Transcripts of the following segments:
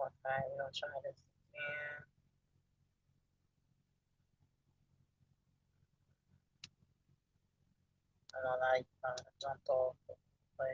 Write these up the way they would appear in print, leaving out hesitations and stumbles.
Okay, we're gonna try this again. I don't like jumped off, but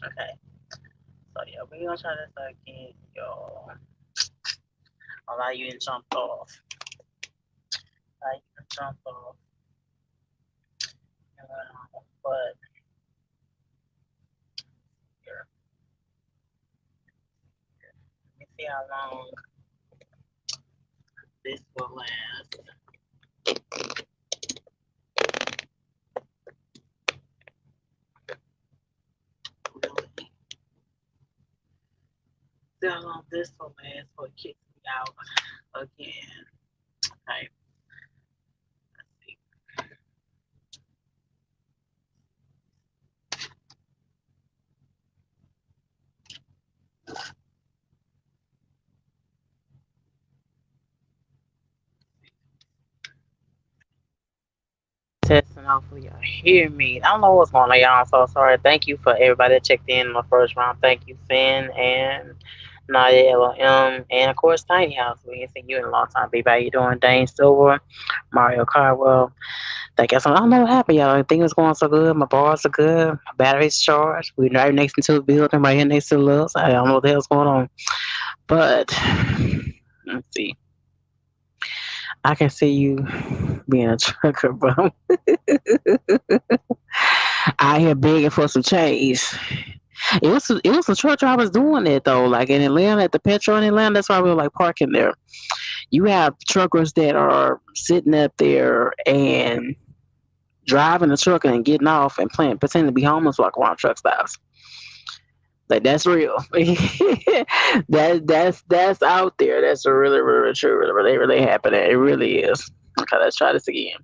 okay. So yeah, we're gonna try this again, y'all. Allow you to jump off. Allow you to jump off. But here, let me see how long this will last. Really. See how long this will last before it kicks me out again. Okay. Let's see. Testing. Hopefully y'all hear me. I don't know what's going on, y'all. I'm so sorry. Thank you for everybody that checked in the first round. Thank you, Finn and Nadia LM, and of course Tiny House. We ain't seen you in a long time. Baby, how you doing? Dane Silver, Mario Carwell. Thank you. So I don't know what happened, y'all. Everything was going so good. My bars are good. My battery's charged. We're right next to the building, right here next to the Loves. I don't know what the hell's going on. But let's see. I can see you being a trucker, bro. Out here begging for some change. It was some truck drivers doing it though. Like in Atlanta, at the Petro in Atlanta, that's why we were like parking there. You have truckers that are sitting up there and driving the truck and getting off and playing pretending to be homeless like around truck stops. Like that's real. That's out there. That's really really true. Really really really happening. It really is. Okay, let's try this again.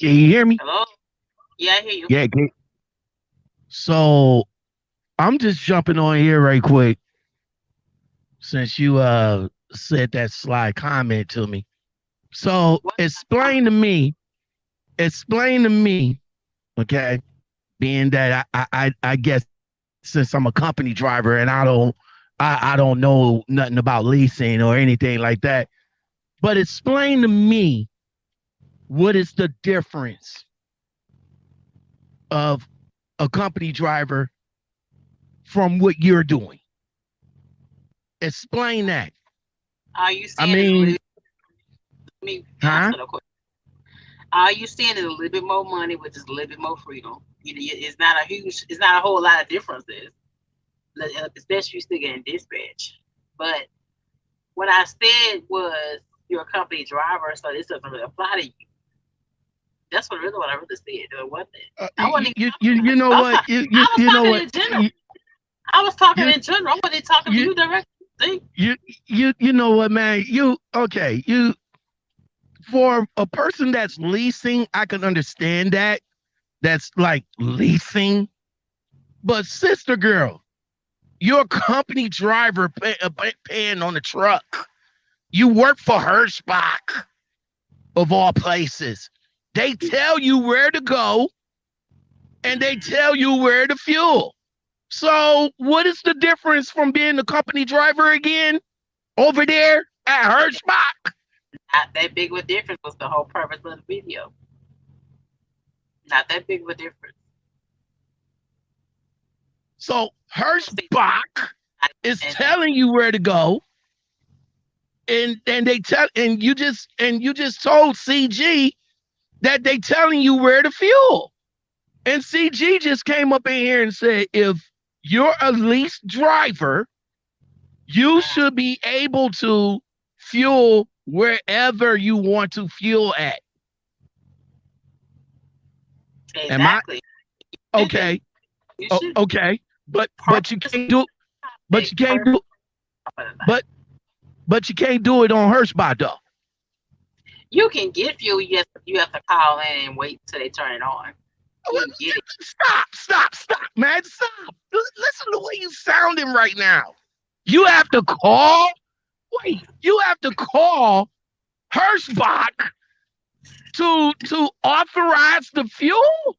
Can you hear me? Hello? Yeah, I hear you. Yeah. So I'm just jumping on here right quick since you said that slide comment to me. So What? explain to me, okay, being that I guess since I'm a company driver and I don't know nothing about leasing or anything like that, but explain to me what is the difference of a company driver from what you're doing. Explain that. Are you I seeing it a little? mean, Let me huh? answer the question. All you seeing is a little bit more money, which is a little bit more freedom. It's not a huge, it's not a whole lot of differences, especially you still getting dispatch. But what I said was you're a company driver, so this doesn't really apply to you. That's what I really said. It wasn't it? I wasn't even talking. You know I'm what? talking. I was You know talking what? in general. I was talking You in general. I wasn't even talking to you you directly. See? you know what, man? You okay? You for a person that's leasing, I can understand that. That's like leasing, but sister girl, you're a company driver paying on the truck. You work for Hirschbach. of all places. They tell you where to go and they tell you where to fuel. So, what is the difference from being the company driver again over there at Hirschbach? Not that big of a difference was the whole purpose of the video. Not that big of a difference. So, See, Hirschbach is and telling you where to go, and they tell and you just told CG that they telling you where to fuel. And CG just came up in here and said, if you're a leased driver, you should be able to fuel wherever you want to fuel at. Am I exactly. You should be. okay? You Oh, should be. okay, but you Purpose can't do but big you can't purpose do of the life. but but you can't do it on Hirschbach though. You can get fuel. You have to call in and wait till they turn it on. You can get it. Stop, man, stop. Listen to the way you sounding right now. You have to call. Wait, you have to call Hirschbach to authorize the fuel.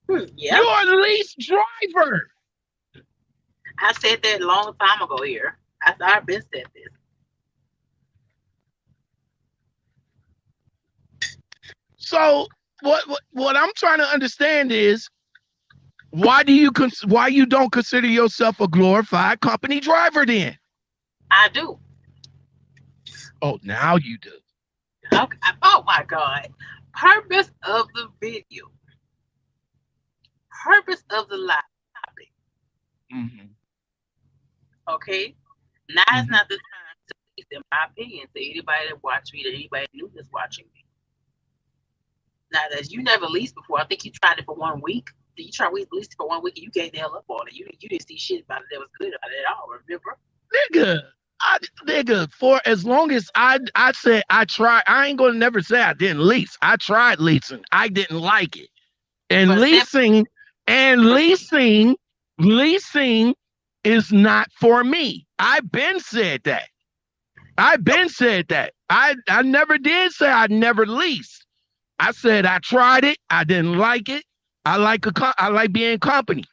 Yep. You're a lease driver. I said that a long time ago here. I've been said this. So what I'm trying to understand is why you don't consider yourself a glorified company driver then? I do. Oh, now you do. Okay. Oh my God. Purpose of the video. Purpose of the live topic. Mm-hmm. Okay. Now is Mm-hmm. not the time to, in my opinion, to anybody that watch me, to anybody new that's watching me. Now, as you never leased before, I think you tried it for 1 week. You tried to lease it for 1 week and you gave the hell up on it. You didn't see shit about it that was good about it at all, remember? Nigga, nigga, for as long as I said I tried, I ain't gonna never say I didn't lease. I tried leasing. I didn't like it. And For simple, leasing is not for me. I've been said that. I never did say I never leased. I said I tried it. I didn't like it. I like being company.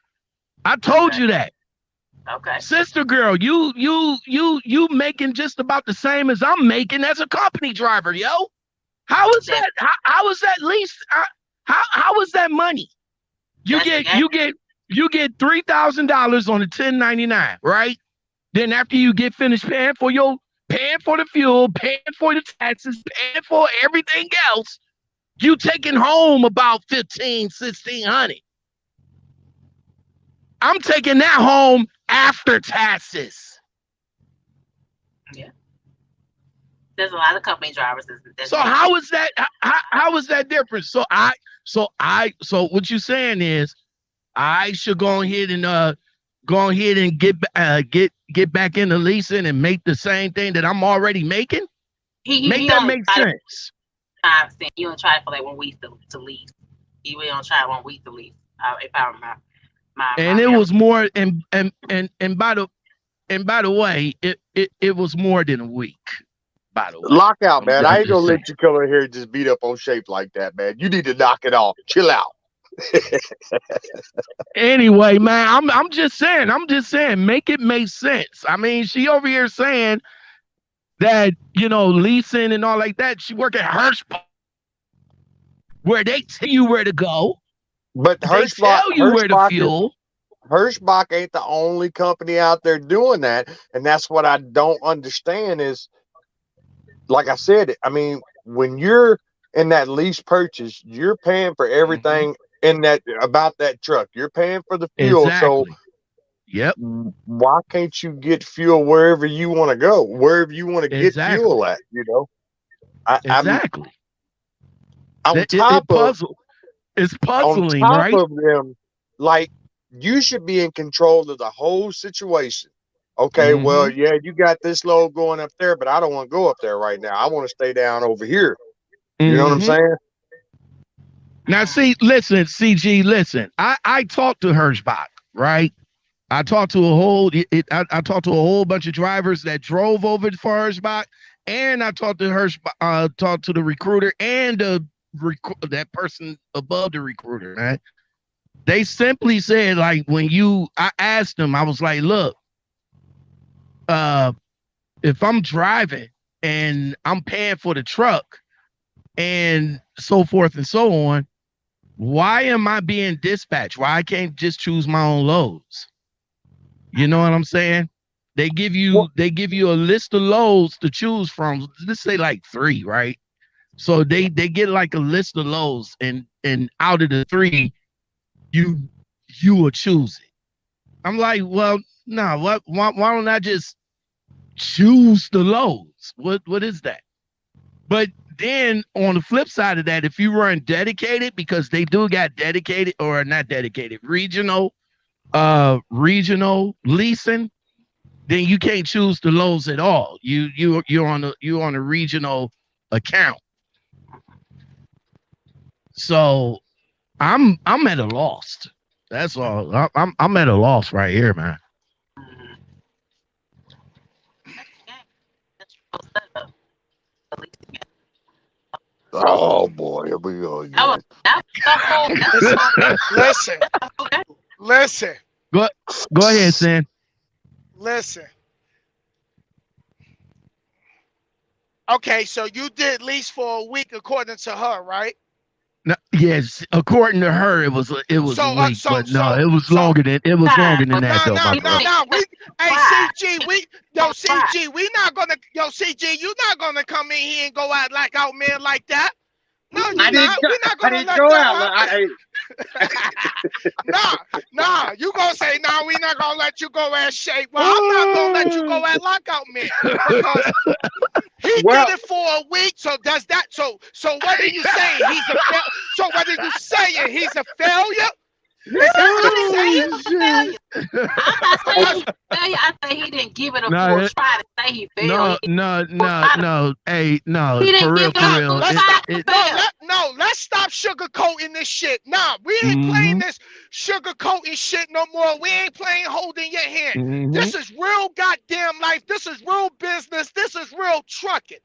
I told okay, you that. okay. Sister girl, you making just about the same as I'm making as a company driver, yo. How is That that? How is that least? How is that money? You that's the get game. you get you get $3,000 on a 1099, right? Then after you get finished paying for the fuel, paying for the taxes, paying for everything else, you taking home about 1600. I'm taking that home after taxes. Yeah. There's a lot of company drivers that's So making it. how is that? How is that different? So what you saying is I should go ahead and get back into leasing and make the same thing that I'm already making. Make He that only make tried it sense. 5 cents. He only tried it for like 1 week to lease. He really only tried 1 week to lease. If I remember my And it memory. was more and by the way, it was more than a week. By the way, Lockout, man. I I'm ain't gonna just saying. let you come in here and just beat up on Shape like that, man. You need to knock it off. Chill out. Anyway, man, I'm just saying, make it make sense. I mean, she over here saying that leasing and all like that. She work at Hirschbach, where they tell you where to go, But they tell you where to fuel. Hirschbach ain't the only company out there doing that, and that's what I don't understand. Is like I said, I mean, when you're in that lease purchase, you're paying for Mm-hmm. everything in that about that truck. You're paying for the fuel, so Exactly. Yep. why can't you get fuel wherever you want to go, wherever you want to get fuel Exactly. at? I'm Exactly. on That it, top it of puzzle. It's on puzzling, top right? of them, like you should be in control of the whole situation. Okay, well, Mm-hmm. yeah, you got this load going up there, but I don't want to go up there right now. I want to stay down over here. You know what I'm Mm-hmm. saying? Now, see, listen, CG, listen. I talked to Hirschbach, right? I talked to a whole bunch of drivers that drove over for Hirschbach, and I talked to her, talked to the recruiter and that person above the recruiter, man. They simply said, like, I asked them, I was like, look, uh, if I'm driving and I'm paying for the truck and so forth and so on, why am I being dispatched? Why I can't just choose my own loads? You know what I'm saying? Well, They give you a list of loads to choose from. Let's say like 3, right? So they get like a list of loads, and out of the 3, you you will choose it. I'm like, well, no, why don't I just choose the loads? What is that? But then on the flip side of that, if you run dedicated, because they do got dedicated, or not dedicated, regional leasing, then you can't choose the lows at all. You're on a regional account. So I'm at a loss. That's all. I'm at a loss right here, man. Mhm. Okay. That's your setup. At least you got oh boy, here we go that was again. that was the whole Listen, listen, okay. listen, go go ahead, Sam. listen. Okay, so you did lease for a week according to her, right? No, yes, according to her, it was a So, week, so, but no, so, so, it was Time, longer than but that no, though, no, my he no, brother. didn't no. give us Hey, why. CG, On why. CG, we not gonna, yo, CG, you not gonna come in here and go out like out man like that. No, you I didn't not. go. We're not I gonna didn't let go that out. happen. Nah, nah, you gonna say, nah, we not gonna let you go at shape. Well, I'm not gonna let you go at lockout man because he did Well, it for a week. So does that? So what are you saying? He's a fail. So what are you saying? He's a failure? Is that what I you're didn't say he saying? Oh was a shit! failure. I'm not saying okay, he's a failure. I say he didn't give it a full No, try to say he failed. no, He didn't no, full no, try to, no. Hey, no, he didn't give it for Nah, a real. full let's try stop. to It. fail. Let's stop sugarcoating this shit. Nah, we ain't playing Mm-hmm. this sugarcoating shit no more. We ain't playing holding your hand. Mm-hmm. This is real goddamn life. This is real business. This is real trucking.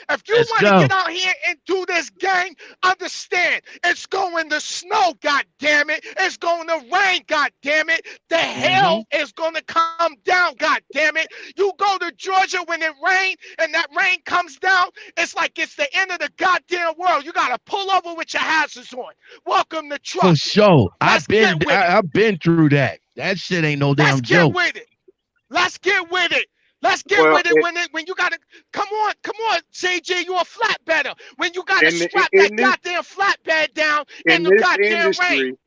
If you Let's want to go. get out here and do this game, understand it's going to snow, god damn it. It's going to rain, god damn it. The Mm-hmm. hell is going to come down, god damn it. You go to Georgia when it rains and that rain comes down, it's like it's the end of the goddamn world. You gotta pull over with your hazards on. Welcome to For trucking. sure. Let's get with it. I've been through that. That shit ain't no Let's damn get joke. with it. Let's get with it. Let's get well, with it when you gotta come on, CG, you a flatbedder. When you gotta in strap in that this goddamn flatbed down in in the this goddamn rain. industry,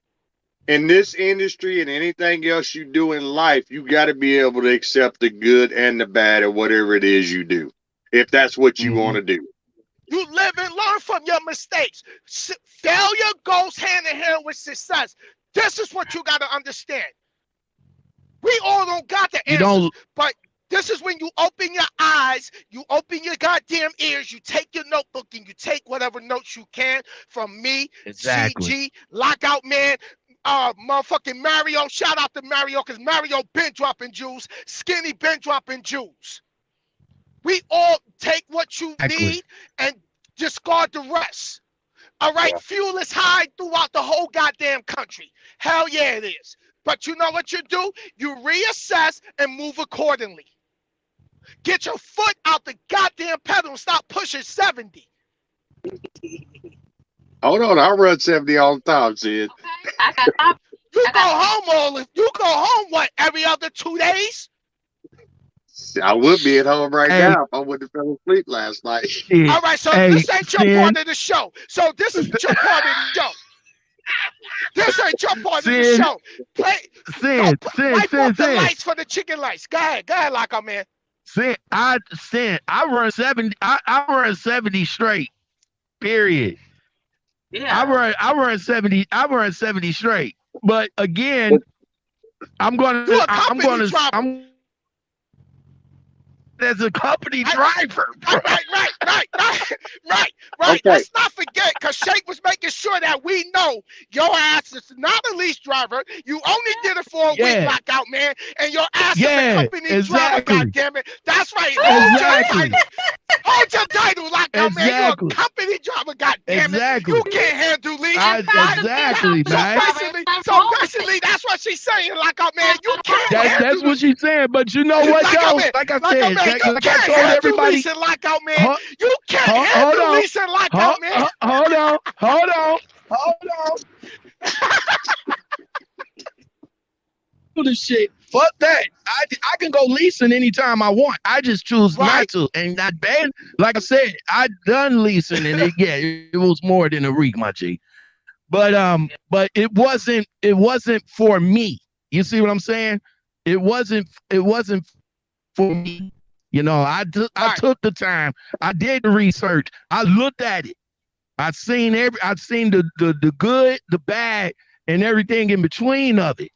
in this industry, and anything else you do in life, you got to be able to accept the good and the bad of whatever it is you do, if that's what you Mm-hmm. want to do. You live and learn from your mistakes. Failure goes hand in hand with success. This is what you gotta understand. We all don't got the You answers, don't but this is when you open your eyes, you open your goddamn ears, you take your notebook and you take whatever notes you can from me, exactly. CG, Lockout Man, motherfucking Mario. Shout out to Mario because Mario been dropping jewels, Skinny been dropping jewels. We all take what you Exactly. need and discard the rest. All right, Yeah. fuel is high throughout the whole goddamn country. Hell yeah, it is. But you know what you do? You reassess and move accordingly. Get your foot out the goddamn pedal and stop pushing 70. Hold on, I run 70 all the time, Sid. Okay, I got time. You I go got time. home you go home what every other 2 days? I would be at home right Hey, now if I wouldn't have fell asleep last night. shit. All right, so Hey, this ain't your sin, part of the show. So this is your part of the show. This ain't your part of the sin, show. Play, go sin, sin, wipe sin, off the sin. lights for the chicken lights. Go ahead, Lockout Man. I run 70. I run 70 straight. Period. Yeah. I run 70 straight. But again, But You a company driver. I'm as a company I, driver, bro. right. okay, Let's not forget, because Shake was making sure that we know your ass is not a lease driver. You only did it for a week, Yeah, lockout man, and your ass is a yeah, company driver. God exactly, damn it! That's right. Hold your exactly, title. Hold your title, lockout man. You're a exactly, company driver. God damn it! You exactly. can't handle lease, I And right? possibly a exactly, company man. driver is something wrong with it. That's what she's saying, lockout man. You can't That's handle what the she's saying. But you know what lockout though? man. Like I Lockout said, man, you like I can't told handle everybody, leasing, lockout man. hold, You can't hold handle on, leasing, lockout man. hold on, hold on, hold on. Do the shit. Fuck that. I can go leasing anytime I want. I just choose Right, not to. And not bad. Like I said, I done leasing, and it was more than a week, my G. But it wasn't for me. You see what I'm saying? It wasn't for me. You know, I right, took the time. I did the research. I looked at it. I've seen the good, the bad, and everything in between of it.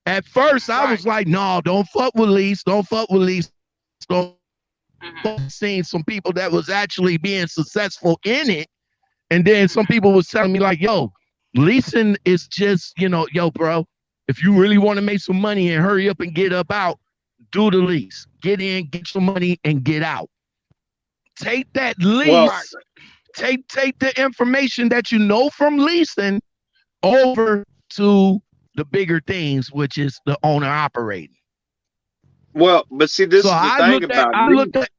At first, I right, was like, no, don't fuck with lease. Don't fuck with lease. Don't Mm-hmm. seen some people that was actually being successful in it. And then some Mm-hmm. people was telling me like, yo, leasing is just, yo, bro, if you really want to make some money and hurry up and get up out, do the lease. Get in, get your money, and get out. Take that Well, right. lease, take the information that you know from leasing over to the bigger things, which is the owner operating. but see, So this is the I thing looked at, about I lease. looked at,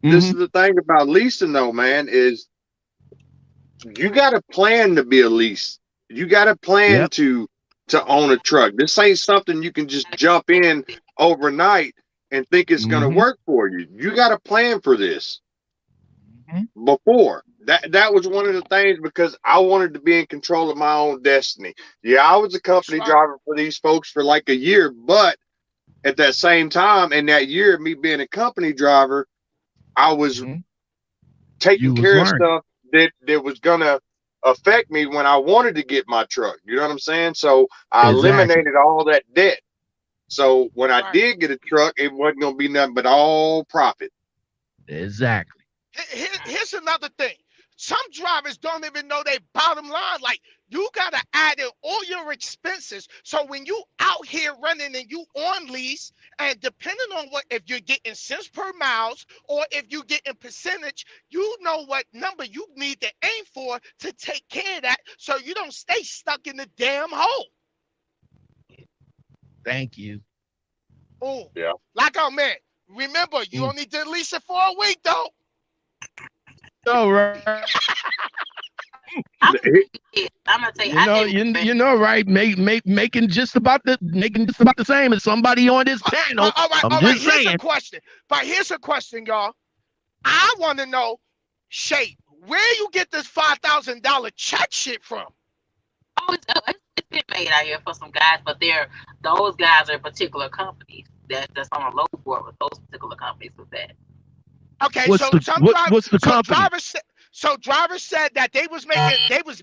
This mm-hmm, is the thing about leasing, though, man, is you got to plan to be a lease. You got to plan yep, to own a truck. This ain't something you can just jump in overnight and think it's going to mm-hmm, work for you. You got to plan for this mm-hmm, before. That was one of the things because I wanted to be in control of my own destiny. Yeah, I was a That's company right. driver for these folks for like a year, but at that same time, in that year, me being a company driver, I was mm-hmm. taking You was care of learning. stuff that was gonna affect me when I wanted to get my truck. You know what I'm saying? So I Exactly, eliminated all that debt. So when I Right. did get a truck, it wasn't gonna be nothing but all profit. exactly. Here's another thing. Some drivers don't even know their bottom line. Like you gotta add in all your expenses. So when you out here running and you on lease, and depending on what if you're getting cents per miles or if you getting percentage, you know what number you need to aim for to take care of that so you don't stay stuck in the damn hole. Thank you. Oh, Yeah. like oh man, remember you Mm. only did lease it for a week though. No, right? I'm gonna He- tell you this. I'm gonna tell you, You I know, didn't you respect. you know, right? Making just about the same as somebody on this panel. I'm All right. just Here's a saying. question. But here's a question, y'all. I want to know, Shape, where you get this $5,000 check shit from? It's been made out here for some guys, but those guys are particular companies that's on a low board with those particular companies with that. Okay, What's so the some what? drive, What's the so company? drivers said that they was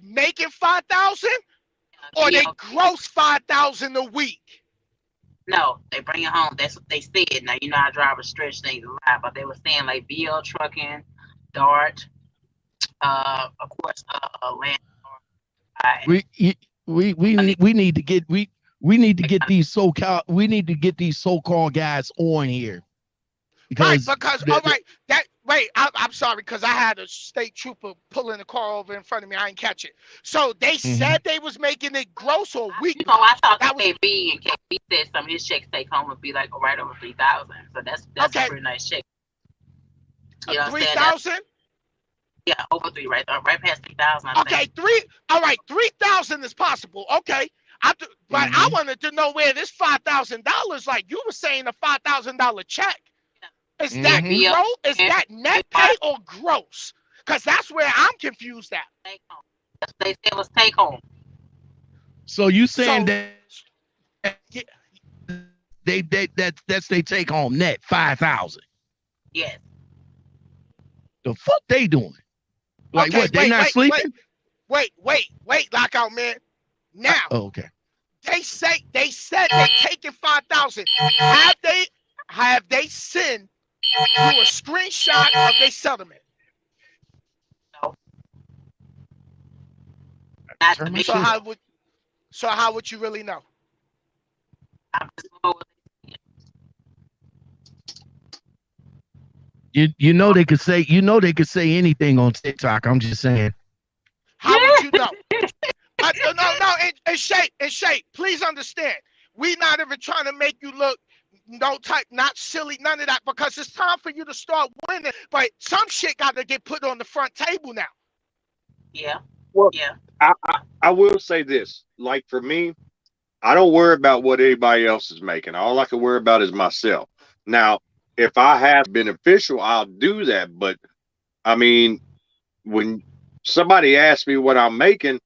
making 5,000 or they GL, gross 5,000 a week. no, they bring it home. That's what they said. Now you know how drivers stretch things a lot, but they were saying like BL trucking, Dart, of course, Land, and We we we Money. need we need to get we need to get these so-called guys on here Right, because because all right, I'm sorry, because I had a state trooper pulling the car over in front of me. I didn't catch it. So they mhm, said they was making it gross or weekly. I talked to That was KB, and KB said some of his checks take home would be like right over 3,000. So that's a okay. pretty nice check. You know what I'm Three saying? That's thousand. yeah, over three, right past 3,000, I think. Okay, three. All right, 3,000 is possible. Okay, but I mhm, wanted to know where this $5,000, like you were saying, a $5,000 check. Is Yeah, that mhm. BL, gross? Is and that net pay drive or gross? Because that's where I'm confused at. take home. That's what they said was take home. So you saying So, that yeah, that's they take home net 5,000? Yes. The fuck they doing? Like okay, what? They not sleeping? lockout man. Now Oh, okay. they said they taking 5,000. Have they sent you a screenshot of their settlement? So Not to Turn my me. So shit how up. would so how would you really know? I'm just going with You know they could say anything on TikTok. I'm just saying. How would you know? No, in shape. Please understand. We not even trying to make you look no type, not silly, none of that, because it's time for you to start winning. But some shit got to get put on the front table now. yeah, Well, yeah. I will say this. Like for me, I don't worry about what anybody else is making. All I can worry about is myself. Now, if I have beneficial, I'll do that. But I mean, when somebody asks me what I'm making,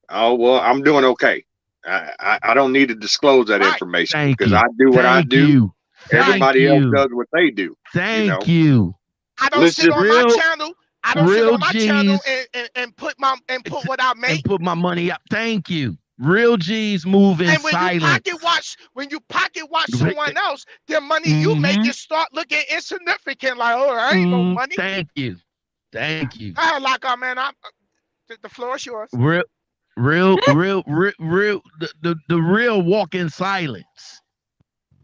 oh well, I'm doing okay. I don't need to disclose that Right, information Thank because you. I do what I Thank do. you. right. Thank Everybody else you. does what they do. You Thank know, you. I don't let's sit just on my Real channel. I don't sit real on my channel G's and put what I and make. put my money up. Thank you. Real G's move in And when you pocket silence. watch, someone else, their money you make Mm-hmm. it start looking insignificant. Like, oh, I ain't no money. Thank you. Thank you. I like, oh man, the floor is yours. Real, real, the real walk in silence.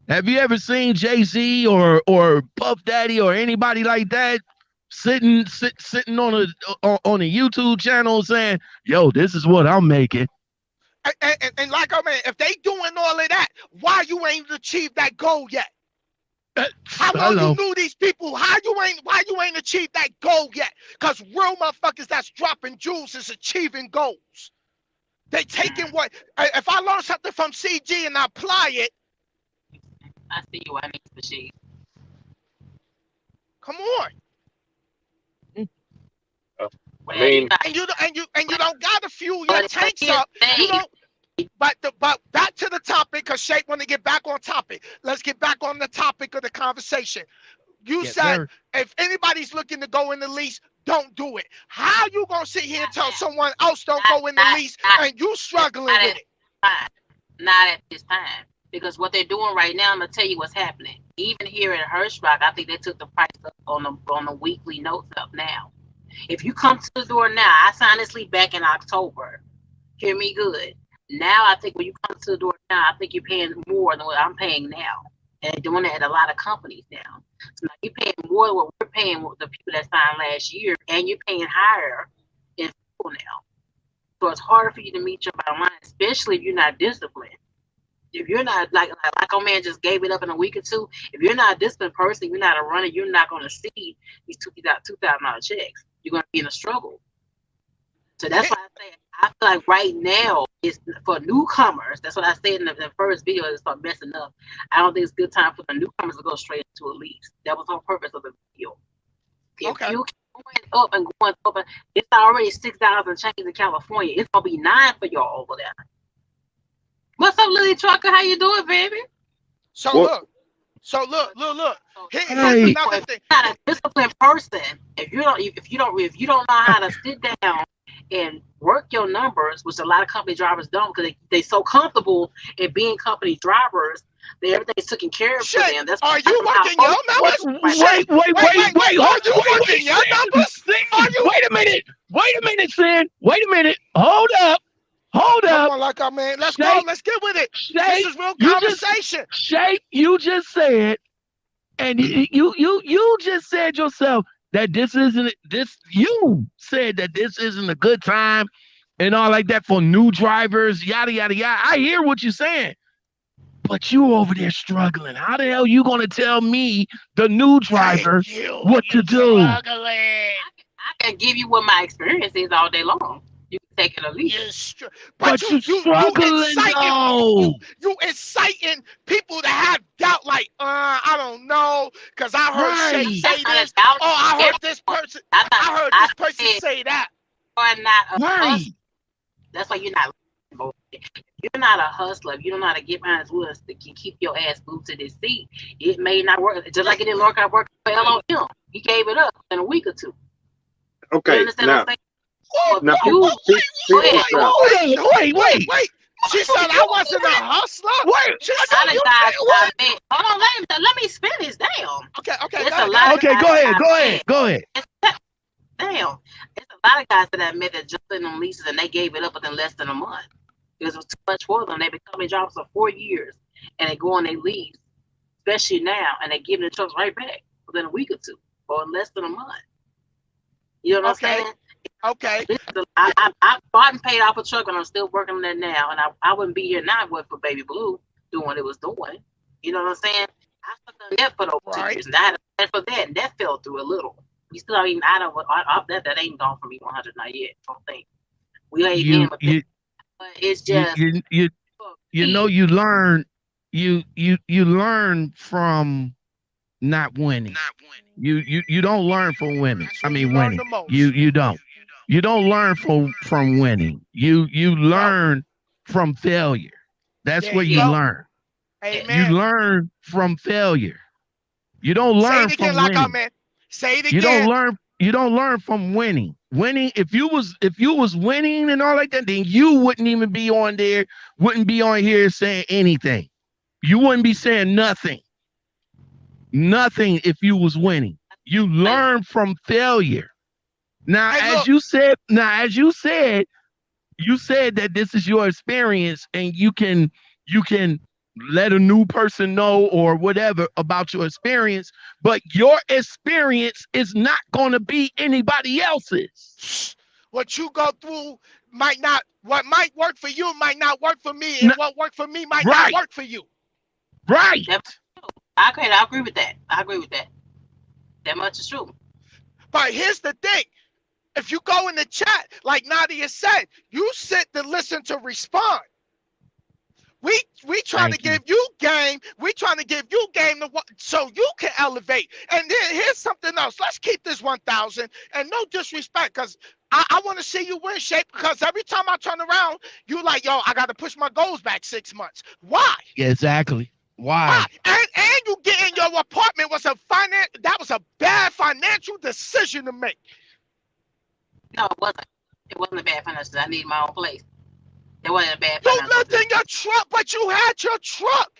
Have you ever seen Jay-Z or Puff Daddy or anybody like that sitting on a YouTube channel saying, "Yo, this is what I'm making." And like, oh man, if they doing all of that, why you ain't achieved that goal yet? How long you Hello. knew these people? Why you ain't achieved that goal yet? Because real motherfuckers that's dropping jewels is achieving goals. They taking what if I learn something from CG and I apply it, I see you. I need to see. come on. I Well, you mean, got. And you don't gotta fuel your But tanks here's up. the You thing. don't. But back to the topic, because Shape want to get back on topic. Let's get back on the topic of the conversation. You Yes, said sir. if anybody's looking to go in the lease, don't do it. How you gonna sit here and tell someone else don't Not, go in the not, lease not, and you struggling not with at it? time. Not at this time. Because what they're doing right now, I'm gonna tell you what's happening. Even here in Hirschbach, I think they took the price up on the weekly notes up now. If you come to the door now, I signed this lease back in October. Hear me good. Now I think when you come to the door now, I think you're paying more than what I'm paying now. And they're doing that at a lot of companies now. So now you're paying more than what we're paying with the people that signed last year, and you're paying higher in school now. So it's harder for you to meet your bottom line, especially if you're not disciplined. If you're not like our man just gave it up in a week or two, if you're not a disciplined person, you're not a runner, you're not going to see these $2,000 checks. You're going to be in a struggle. So that's why I say I feel like right now it's for newcomers. That's what I said in the first video. To start messing up. I don't think it's a good time for the newcomers to go straight into a lease. That was on purpose of the video. If Okay. you keep going up and going up, it's already $6 and change in California. It's gonna be $9 for y'all over there. What's up, Lily Trucker? How you doing, baby? So well, look. So look. Here's Hey. another thing. You're not a disciplined person. If you don't know how to sit down and work your numbers, which a lot of company drivers don't, because they so comfortable in being company drivers that everything's taken care of for Shit, them. That's are you working your numbers? Shit, wait. Are you working your numbers? Are you? Wait a minute. Wait a minute, Sin. Wait a minute. Hold up. Hold Come up. on, like I man. Let's go. Shay, Let's get with it. This Shay, is real you just conversation. Shay, you just said, and you just said yourself that you said that this isn't a good time and all like that for new drivers, yada yada yada. I hear what you're saying. But you over there struggling. How the hell you gonna tell me, the new driver, Thank you. what to do? Struggling. I can give you what my experience is all day long. You can take it or leave it. But You struggling though. you inciting people to have doubt. Like, I don't know, cause I heard Shay Right. say That's not a this. doubt. Oh, I heard this person. I heard this person said say that. you're not a Right. hustler. That's why you're not. You're not a hustler. If you don't know how to get behind his wheels to keep your ass glued to this seat, it may not work. Just like it didn't work out for LOM. He gave it up in a week or two. You okay. understand what I'm saying? Whoa, Now, You see go ahead. this out. wait. She said I wasn't a hustler. Wait. She A said lot of guys, hold on, let me finish. Damn. okay. It's Go a lot ahead. of Okay, guys. go ahead. Damn. It's a lot of guys that admit that just in them leases and they gave it up within less than a month because it was too much for them. They've been coming jobs for 4 years and they go on their lease, especially now, and they give the trucks right back within a week or two or less than a month. You know what I'm Okay. saying? Okay. I bought and paid off a truck and I'm still working on that now. And I wouldn't be here now if it wasn't for Baby Blue doing what it was doing. You know what I'm saying? I stuck on that for those Right. 2 years. And I had a plan for that, and that fell through a little. We still ain't out of that ain't gone for me 100 not yet. I don't think we ain't in You with that. you But it's you just you you you know you learn you learn from not winning. You don't learn from winning. That's I when you mean learn winning. the You most. you don't. You don't learn from winning. You No. learn from failure. That's There where you you go. learn. yes. You Amen. learn from failure. You don't Say learn it again, from like I winning. meant. Say it You don't again. learn you don't learn from winning. Winning, if you was winning and all like that, then you wouldn't even be on there, wouldn't be on here saying anything. You wouldn't be saying nothing. Nothing if you was winning. You learn from failure. Now, Hey, as look. you said, you said that this is your experience and you can let a new person know or whatever about your experience, but your experience is not going to be anybody else's. What you go through might not. What might work for you might not work for me, and N- what worked for me might not right, work for you. right. That, I agree with that. I agree with that. That much is true. But here's the thing: if you go in the chat, like Nadia said, you sit to listen to respond. We trying to Thank you. give you game. We trying to give you game so you can elevate. And then here's something else. Let's keep this 1,000 and no disrespect, because I want to see you win shape. Because every time I turn around, you like, yo, I got to push my goals back 6 months. Why? Yeah, exactly. Why? Why? And you get in your apartment was that was a bad financial decision to make. No, it wasn't. It wasn't a bad financial. I need my own place. It wasn't a bad You financial lived in decision. your truck, but you had your truck.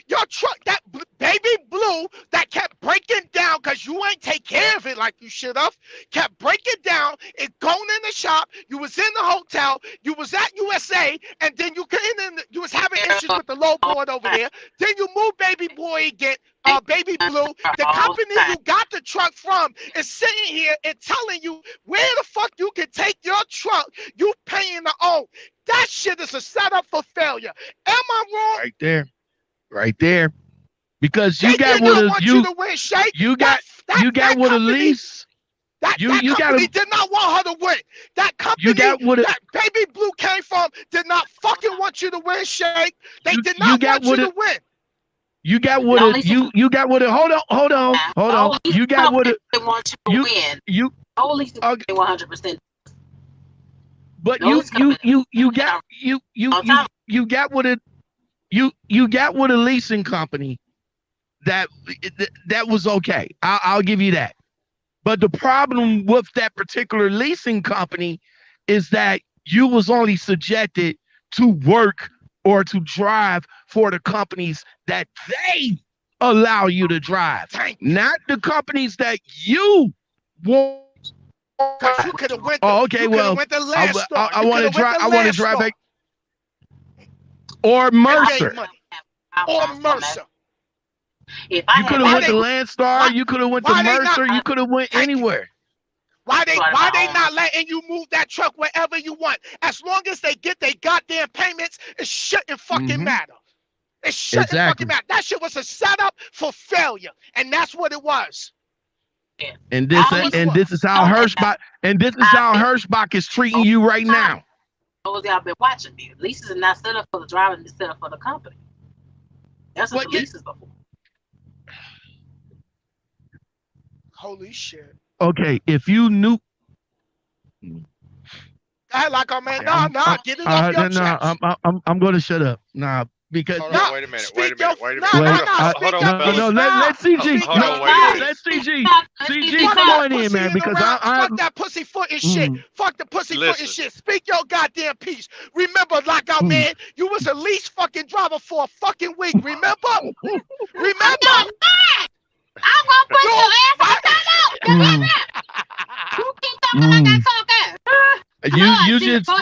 Your truck, that baby blue that kept breaking down because you ain't take care of it like you should have, kept breaking down. It going in the shop. You was in the hotel. You was at USA, and then you was having issues with the low All board over the there. Then you moved baby boy again, time. baby blue. The All company the time. you got the truck from is sitting here and telling you where the fuck you can take your truck. You paying the own. That shit is a setup for failure. Am I wrong? Right there. Right there. Because They you got did what not a want you to win, Shay. you That got that you got that what a company, lease. that You that you got company a did not want her to win. That you company got what a that Baby Blue came from did not fucking want you to win, Shay. They did you not got want you what a to win. you got what The a only leasing you got what a company, hold the on. whole leasing You got what company a they want you to you win. you The whole leasing uh, company 100%. but No leasing company. you got And on top of you got what a you got what a leasing company that that was okay. I'll give you that. But the problem with that particular leasing company is that you was only subjected to work or to drive for the companies that they allow you to drive, Thank you. not the companies that you want to drive. Cause you Oh, could have okay. went Well, to I Landstar. You want could to have went drive. to I want to drive Landstar a or and I gave Mercer. money. have Or my son, Mercer. if I You had could have Why my went to they son, Landstar. why You could have went to why they not Mercer. You could have went thank you. anywhere. started Why my they own not Mercedes. letting you move that truck wherever you want? As long as they get their goddamn payments, it shouldn't fucking Hmm. matter. It shouldn't fucking Exactly. matter. That shit was a setup for failure. And that's what it was. Yeah. That's I what it leased And this is was. how know that now. Hirschbach and this is I've how been Hirschbach is treating all you right the time. now. Those y'all been watching me. Leases are not set up for the driver, it's set up for the company. That's what Well, the yeah, leases before. Holy shit. okay. If you knew, I had like, oh man, okay, nah, get it off your no, chest. I'm going to shut up. Nah, because Hold no, on, Nah, wait a minute, wait a speak your, minute, wait a minute. nah, Hold wait, on, nah, hold speak your on, no, piece, fellas. let nah. CG, Speak Hold your on, no, wait a Nah, minute. let piece. CG, let's see CG, you Fuck come talk. that on in, man, pussying because around. I, Fuck that pussyfooting shit. mm, Fuck the pussyfooting Listen, shit. Speak your goddamn piece. Remember, lockout mm, man, you was a lease fucking driver for a fucking week. Remember? I'm Remember? not mad. I'm gonna put You your ass on right? timeout. Just right mm, now. You keep talking like I mm, talk ass. You just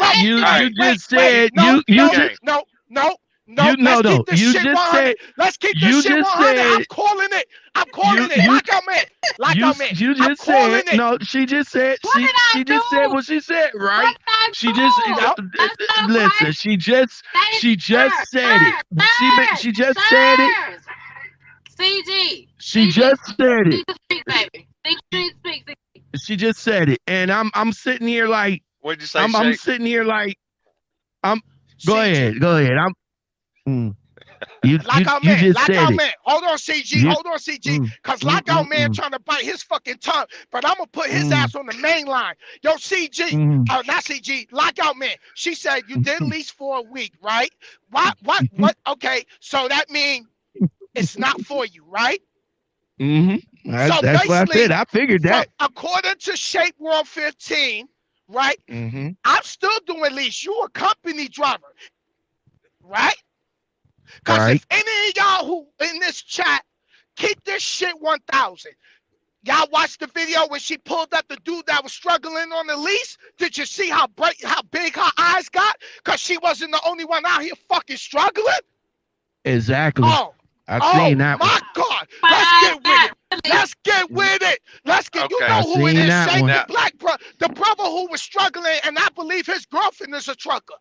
you Wait, just wait. said No, you no, just Okay. no, no, no. you Let's no keep no this you shit just 100. said Let's keep this you shit just 100. I'm said calling it. I'm calling you it. you Lockout man. Lockout man. you I'm just said calling it. no. She just said What did I she just said do? what she said, What right? did I She just do? Yep. That's not listen. right. Say, She sir, just said it. sir, sir, She just said it. sir. CG, She CG, just said it. speak to speak, baby. She, Speak. she just said it, and I'm sitting here like What'd you say, I'm Shake? sitting here like I'm. CG. Go ahead. Mm, Lockout you man, just said lockout it. man. Hold on, CG. You Hold on, CG. mm, Cause lockout man mm, trying to bite his fucking tongue, but I'm gonna put his mm, ass on the main line. Yo, CG. mm, Oh, not CG. Lockout man. She said you did mm, lease for a week, right? What? Okay, so that means it's not for you, right? So That's what I said. basically, I figured from that. according to Shape World 15, right? Mm-hmm. I'm still doing lease. You a company driver, right? Because Right. if any of y'all who in this chat keep this shit 1,000, y'all watched the video when she pulled up the dude that was struggling on the lease? Did you see how bright, how big her eyes got? Because she wasn't the only one out here fucking struggling. Exactly. Oh, I oh seen that one. my God. Let's But get with it. really, Let's get with it. Let's get, you Okay. I know who it seen is, that Shake one. the Now, Black bro, the brother who was struggling, and I believe his girlfriend is a trucker.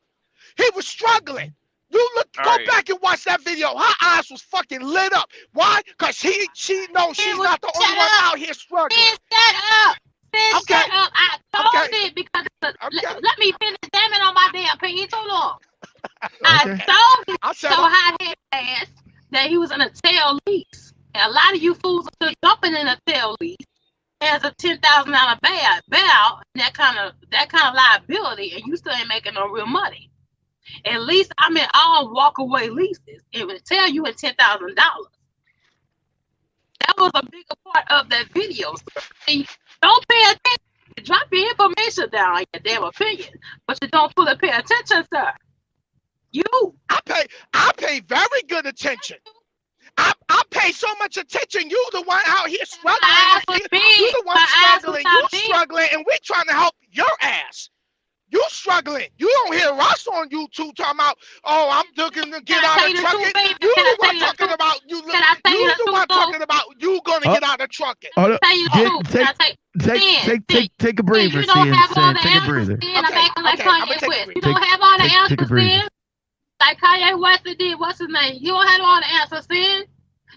He was struggling. You look, all go right. back and watch that video. Her eyes was fucking lit up. Why? Because she knows it she's was not the only shut one up. out here struggling. Sis, shut up. Sis, Okay, shut up. I okay, told it because okay, let me finish. Damn it on my damn page. Too long. I Okay. okay. told it I so said, hot head ass that he was in a tail lease. And a lot of you fools are still jumping in a tail lease as a $10,000 bail, that kind of liability, and you still ain't making no real money. At least I'm in all walk away leases. It would tell you at $10,000. That was a bigger part of that video. So, don't pay attention. You drop your information down, your damn opinion, but you don't fully pay attention, sir. You, I pay very good attention. I pay so much attention. You the one out here struggling. my eyes was You big. the one My eyes was struggling. You not big. struggling, and we trying to help your ass. You struggling. You don't hear us on YouTube talking about, oh, I'm looking to Can get I out tell of you the truth, trucking. baby? You Can the I tell one you the talking truth? about you. Can I tell you You the the truth, one though? talking about you gonna Oh, get out of trucking. hold up. Tell you the Get Oh, truth. Can I take take a Sin, breather, you don't have all Sin. the Take a answers, breather. Sin. I'm okay, acting like okay. I'm gonna Kanye take a West. You breather. don't have all the Take a answers, breather. Sin. Like Kanye West did. What's his name? You don't have all the answers, Sin.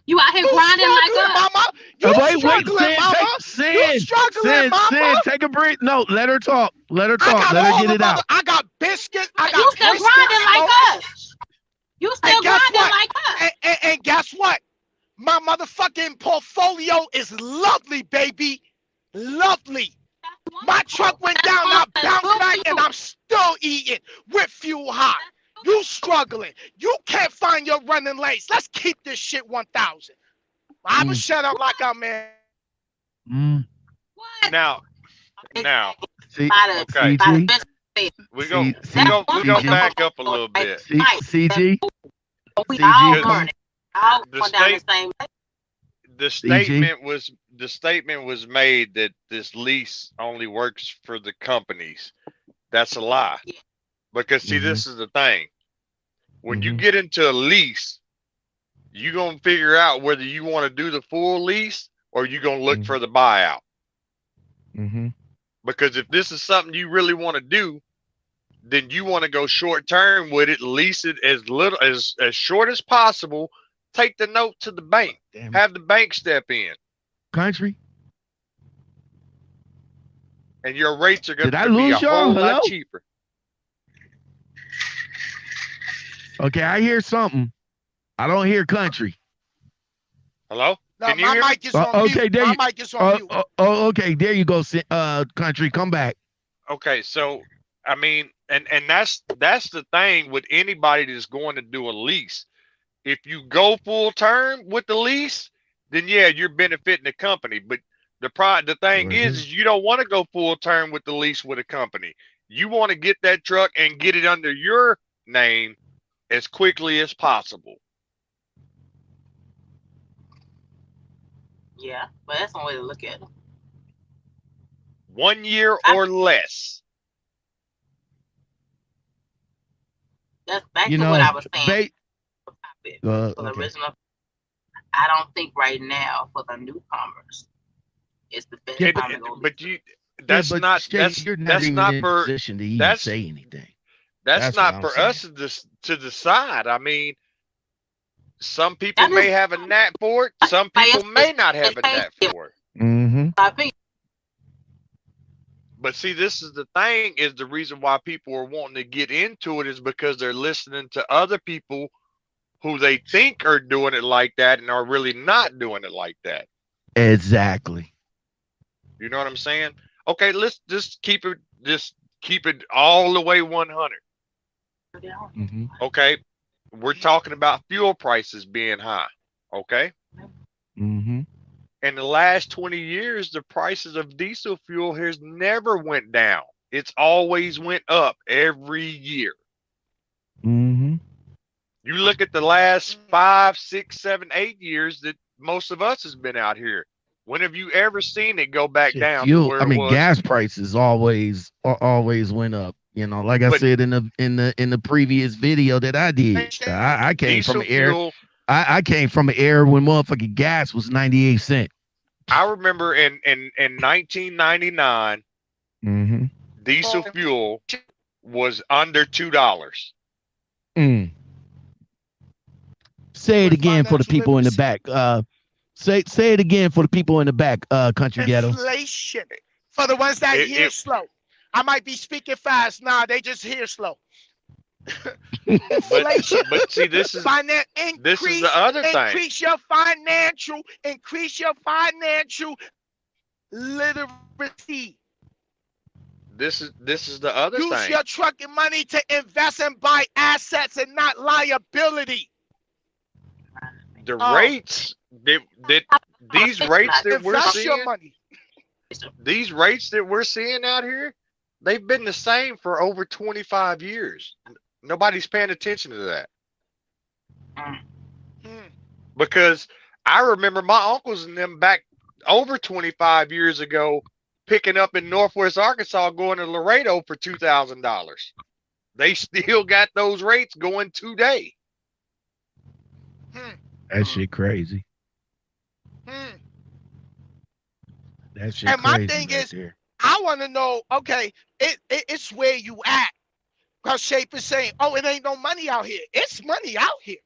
You out here You grinding like struggling, us. mama. You Wait, struggling, mama. You struggling, mama. Sin. Take a breathe. No, let her talk. Let her I talk. got Let her all get the it mother. out. I got biscuits. I got You still brisket grinding like smoked. us. You And still guess grinding what? like us. And guess what? My motherfucking portfolio is lovely, baby. Lovely. That's My truck wonderful. went That's down, I wonderful. bounced Good for back, and you. I'm still eating with fuel high. You struggling. You can't find your running lanes. Let's keep this shit 1,000. I'm going to Mm, shut up like I'm in. mm. What? now, now. C By the Okay. by the CG. best way. That's We one go thing CG. back up a about little right. bit. Right. That CG. we all CG. Because Come learning. All the going down the state same way. CG. the statement was made that this lease only works for the companies. That's a lie. Yeah. Because see, Mm-hmm. this is the thing. When you Mm-hmm. get into a lease, you're gonna figure out whether you want to do the full lease or you're gonna look for the buyout. Mm-hmm. Because if this is something you really want to do, then you want to go short term with it, lease it as little as short as possible, take the note to the bank, Damn it. have the bank step in, Country. and your rates are Did going I to be a lose y'all? whole lot Hello? cheaper. Okay, I hear something. I don't hear country. Hello? No, Can you my hear me? mic is on mute. Okay, there My you. mic is on mute. Okay, there you go. Country, come back. Okay, so I mean, and that's the thing with anybody that's going to do a lease. If you go full term with the lease, then yeah, you're benefiting the company. But the thing Sure do. is you don't want to go full term with the lease with a company. You want to get that truck and get it under your name as quickly as possible. Yeah, but that's one way to look at it. 1 year I or less. That's back You to what know, I was saying. Topic for the okay. original. I don't think right now for the newcomers it's the best Yeah, It, but time to it go lease. but you yeah, that's but not Shay, you're not that's even not in for position to even that's say anything. that's That's what not I'm for saying. us to decide. I mean, some people That may is have a knack for it. that's Some my people may not have a opinion. knack for it. Mm-hmm. My opinion. But see, this is the thing: is the reason why people are wanting to get into it is because they're listening to other people who they think are doing it like that and are really not doing it like that. Exactly. You know what I'm saying? Okay, let's just keep it all the way 100. Mm-hmm. Okay, we're talking about fuel prices being high. Okay, Mm-hmm. in the last 20 years, the prices of diesel fuel has never went down. It's always went up every year. Mm-hmm. You look at the last 5, 6, 7, 8 years that most of us has been out here. When have you ever seen it go back Shit, down to fuel. where I it mean, was? gas prices always went up. You know, like I But said in the previous video that I did, I came from diesel an era. fuel, I came from an era when motherfucking gas was 98 cents. I remember in 1999, Mm-hmm. diesel fuel was under $2. Mm. Say it with again for the financial people in the literacy. back. Say it again for the people in the back. Country ghetto. Inflation. For the ones that It, hear it slow. I might be speaking fast. Nah, they just hear slow. but Inflation. but see, Finance this is the other thing. increase your financial literacy. This is the other Use thing. your trucking money to invest and buy assets and not liability. The Oh, rates that these rates that we're invest your seeing, money. out here, they've been the same for over 25 years. Nobody's paying attention to that Hmm. because I remember my uncles and them back over 25 years ago picking up in Northwest Arkansas going to Laredo for $2,000. They still got those rates going today. Hmm. That shit crazy. Hmm. That shit And my crazy thing right is, there. I want to know, okay, it's where you at. Because Shape is saying, oh, it ain't no money out here. It's money out here.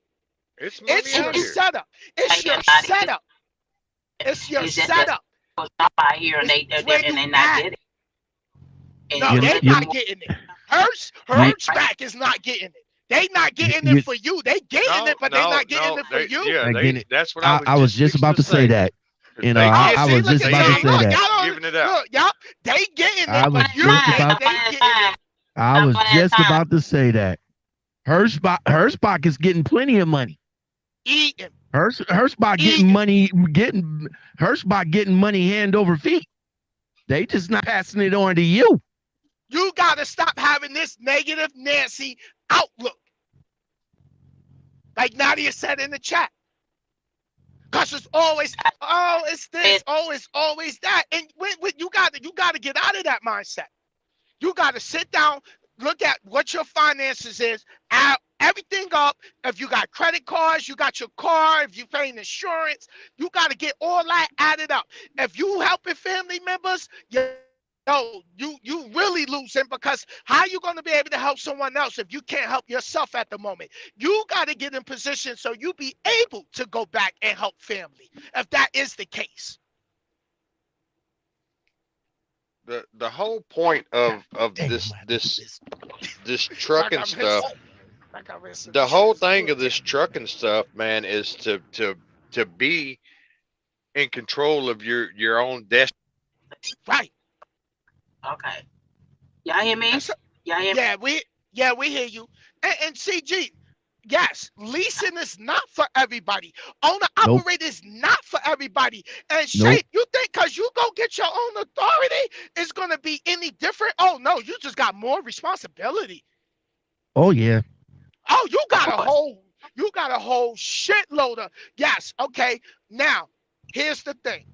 It's money It's It your out is here. setup. It's your not it's setup. It's your just that setup. people stop out here and It's where and you they not at. getting it. And No, You they let you them not walk getting it. Hers, you hers back is not getting it. They not getting it you for you. They getting No, it, but they no, not getting no. it for They you. yeah, again. that's what I was I was just just fixing about to to say say. that. You know, They Oh, get I see, was look just at about to they y'all. ain't say Look, that. y'all. giving it out. Look, y'all. They getting I it, was but one at a you just time, think about they one at a getting time, it. I was one at a just time. about to say that. Her spot is getting plenty of money. Eating, Her spot getting eating. money, getting her spot getting money hand over feet. They just not passing it on to you. You got to stop having this negative Nancy outlook, like Nadia said in the chat. Cause it's always, oh, it's this, It, oh, it's always that, and you got to get out of that mindset. You got to sit down, look at what your finances is, add everything up. If you got credit cards, you got your car, if you're paying insurance, you got to get all that added up. If you helping family members, you really losing, because how you going to be able to help someone else if you can't help yourself at the moment? You got to get in position so you be able to go back and help family, if that is the case. The whole point of Damn, this I have to do this this. this Like trucking I'm stuff, missing, like I'm missing. the This shit whole is thing good. of this trucking stuff, man, is to be in control of your own destiny. Right. okay. Y'all hear me? That's Y'all hear me? yeah, we hear you. And CG, yes, leasing is not for everybody. Owner Nope. operator is not for everybody. And Nope. Shape, you think because you go get your own authority, it's gonna be any different? Oh no, you just got more responsibility. Oh yeah. Oh, Of course. you got a whole shitload of, yes, okay. Now, here's the thing.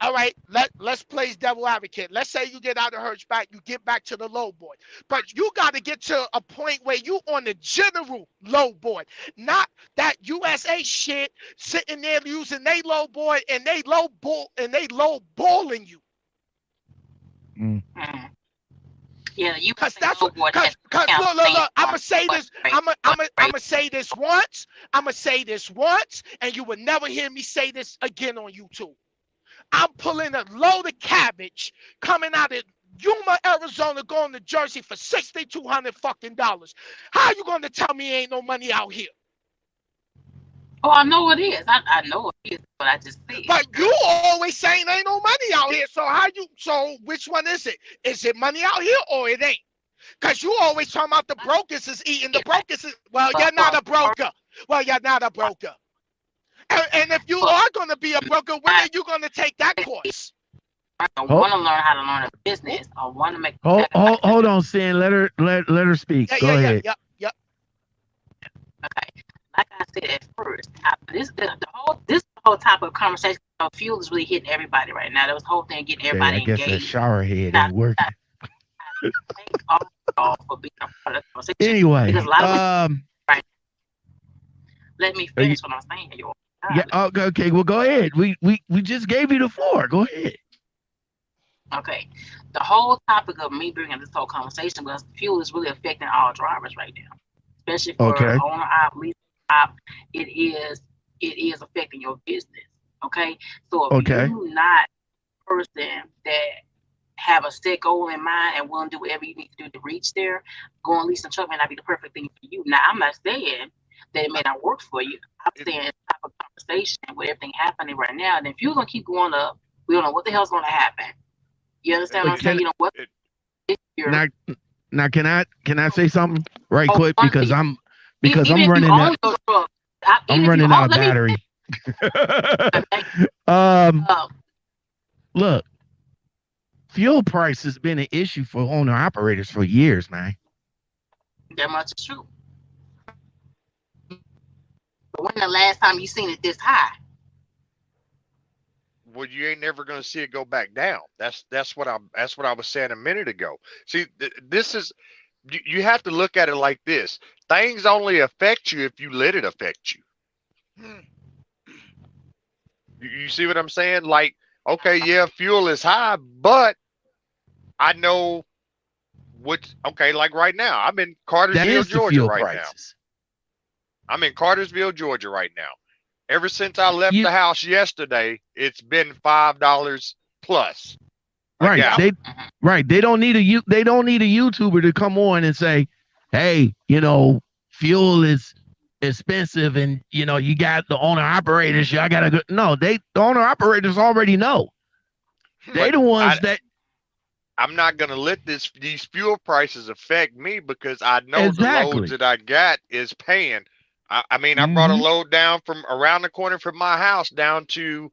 All right, let's play devil advocate. Let's say you get out of Hertzback, you get back to the low board. But you got to get to a point where you on the general low board, not that USA shit sitting there using they low board and they low balling you. Mm. Mm. Yeah, you Cause say that's low what. board Cause has cause count look. on I'ma say what this. rate? I'ma What rate? say this once. I'ma say this once, and you will never hear me say this again on YouTube. I'm pulling a load of cabbage coming out of Yuma, Arizona, going to Jersey for $6,200 fucking dollars. How you gonna tell me ain't no money out here? Oh, I know it is. I know it is, but I just said. But you always saying ain't no money out here. So how you? So which one is it? Is it money out here or it ain't? Cause you always talking about the brokers is eating. The brokers is well, you're not a broker. Well, you're not a broker. And if you are gonna be a broker, when are you gonna take that course? I Hold, want to learn how to learn a business. I want to make hold on, Sin. Let her speak. Go ahead. Yeah. okay. Like I said at first, this whole type of conversation of fuel is really hitting everybody right now. There was the whole thing getting Okay, I everybody guess that engaged. shower head Now, ain't working. thank all for being a part of the conversation Anyway, because a lot of us, right, let me you, finish what I'm saying. yeah, okay. Well, go ahead. We just gave you the floor. Go ahead. Okay. The whole topic of me bringing this whole conversation was fuel is really affecting all drivers right now, especially for Okay. owner op, lease op. It is affecting your business. Okay. So if Okay. you not a person that have a set goal in mind and willing to do whatever you need to do to reach there, going lease and truck may not be the perfect thing for you. Now I'm not saying that it may not work for you. I'm saying this type of conversation with everything happening right now, then fuel's gonna keep going up. We don't know what the hell's gonna happen. You understand what I'm saying? You know what? Now, now can I say something right quick because even I'm if you running own out. your truck, I'm even if you running out own, of let me battery. uh, Look, fuel price has been an issue for owner operators for years, man. that much is true. But when the last time you seen it this high? Well, you ain't never going to see it go back down. That's what I was saying a minute ago. See, this is you have to look at it like this. Things only affect you if you let it affect you. Hmm. You see what I'm saying? Like, okay, yeah, fuel is high, but I know okay, like right now, I'm in That Cartersville, is the Georgia fuel right now. prices. I'm in Cartersville, Georgia right now. Ever since I left You the house yesterday, it's been $5 plus a right? gallon. They don't need they don't need a YouTuber to come on and say, hey, fuel is expensive, and you got the owner operators. Y'all gotta go. No, the owner operators already know. They But the ones that I'm not going to let these fuel prices affect me because I know the loads exactly. that I got is paying. I mean, I brought a Hmm. load down from around the corner from my house down to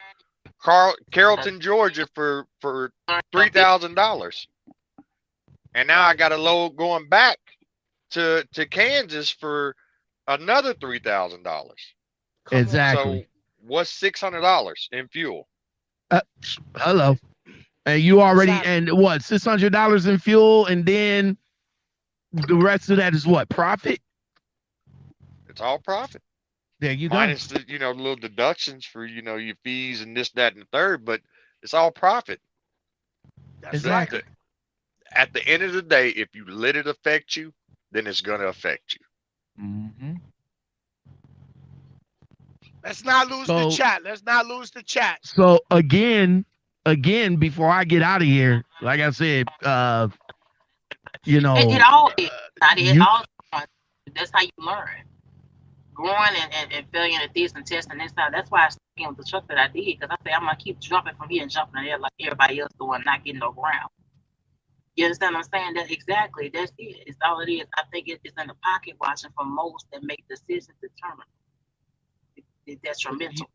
Carrollton, Georgia for $3,000, and now I got a load going back to Kansas for another $3,000. Come on. So Exactly. what's $600 in fuel? Uh, hello. And you already Exactly. and what $600 in fuel, and then the rest of that is what profit. It's all profit. There you go. Minus the little deductions for your fees and this, that, and the third, but it's all profit. That's right. Exactly. The, at the end of the day, if you let it affect you, then it's gonna affect you. Hmm. Let's not lose the So chat. Let's not lose the chat. so before I get out of here, like I said, It all is. Not it you all. That's how you learn. Growing and failing at this and testing this out. That's why I stayed with the truck that I did because I said I'm gonna keep jumping from here and jumping there like everybody else doing, not getting no ground. You understand what I'm saying? That exactly. That's it. It's all it is. I think it's in the pocket watching for most that make decisions determined. It's detrimental.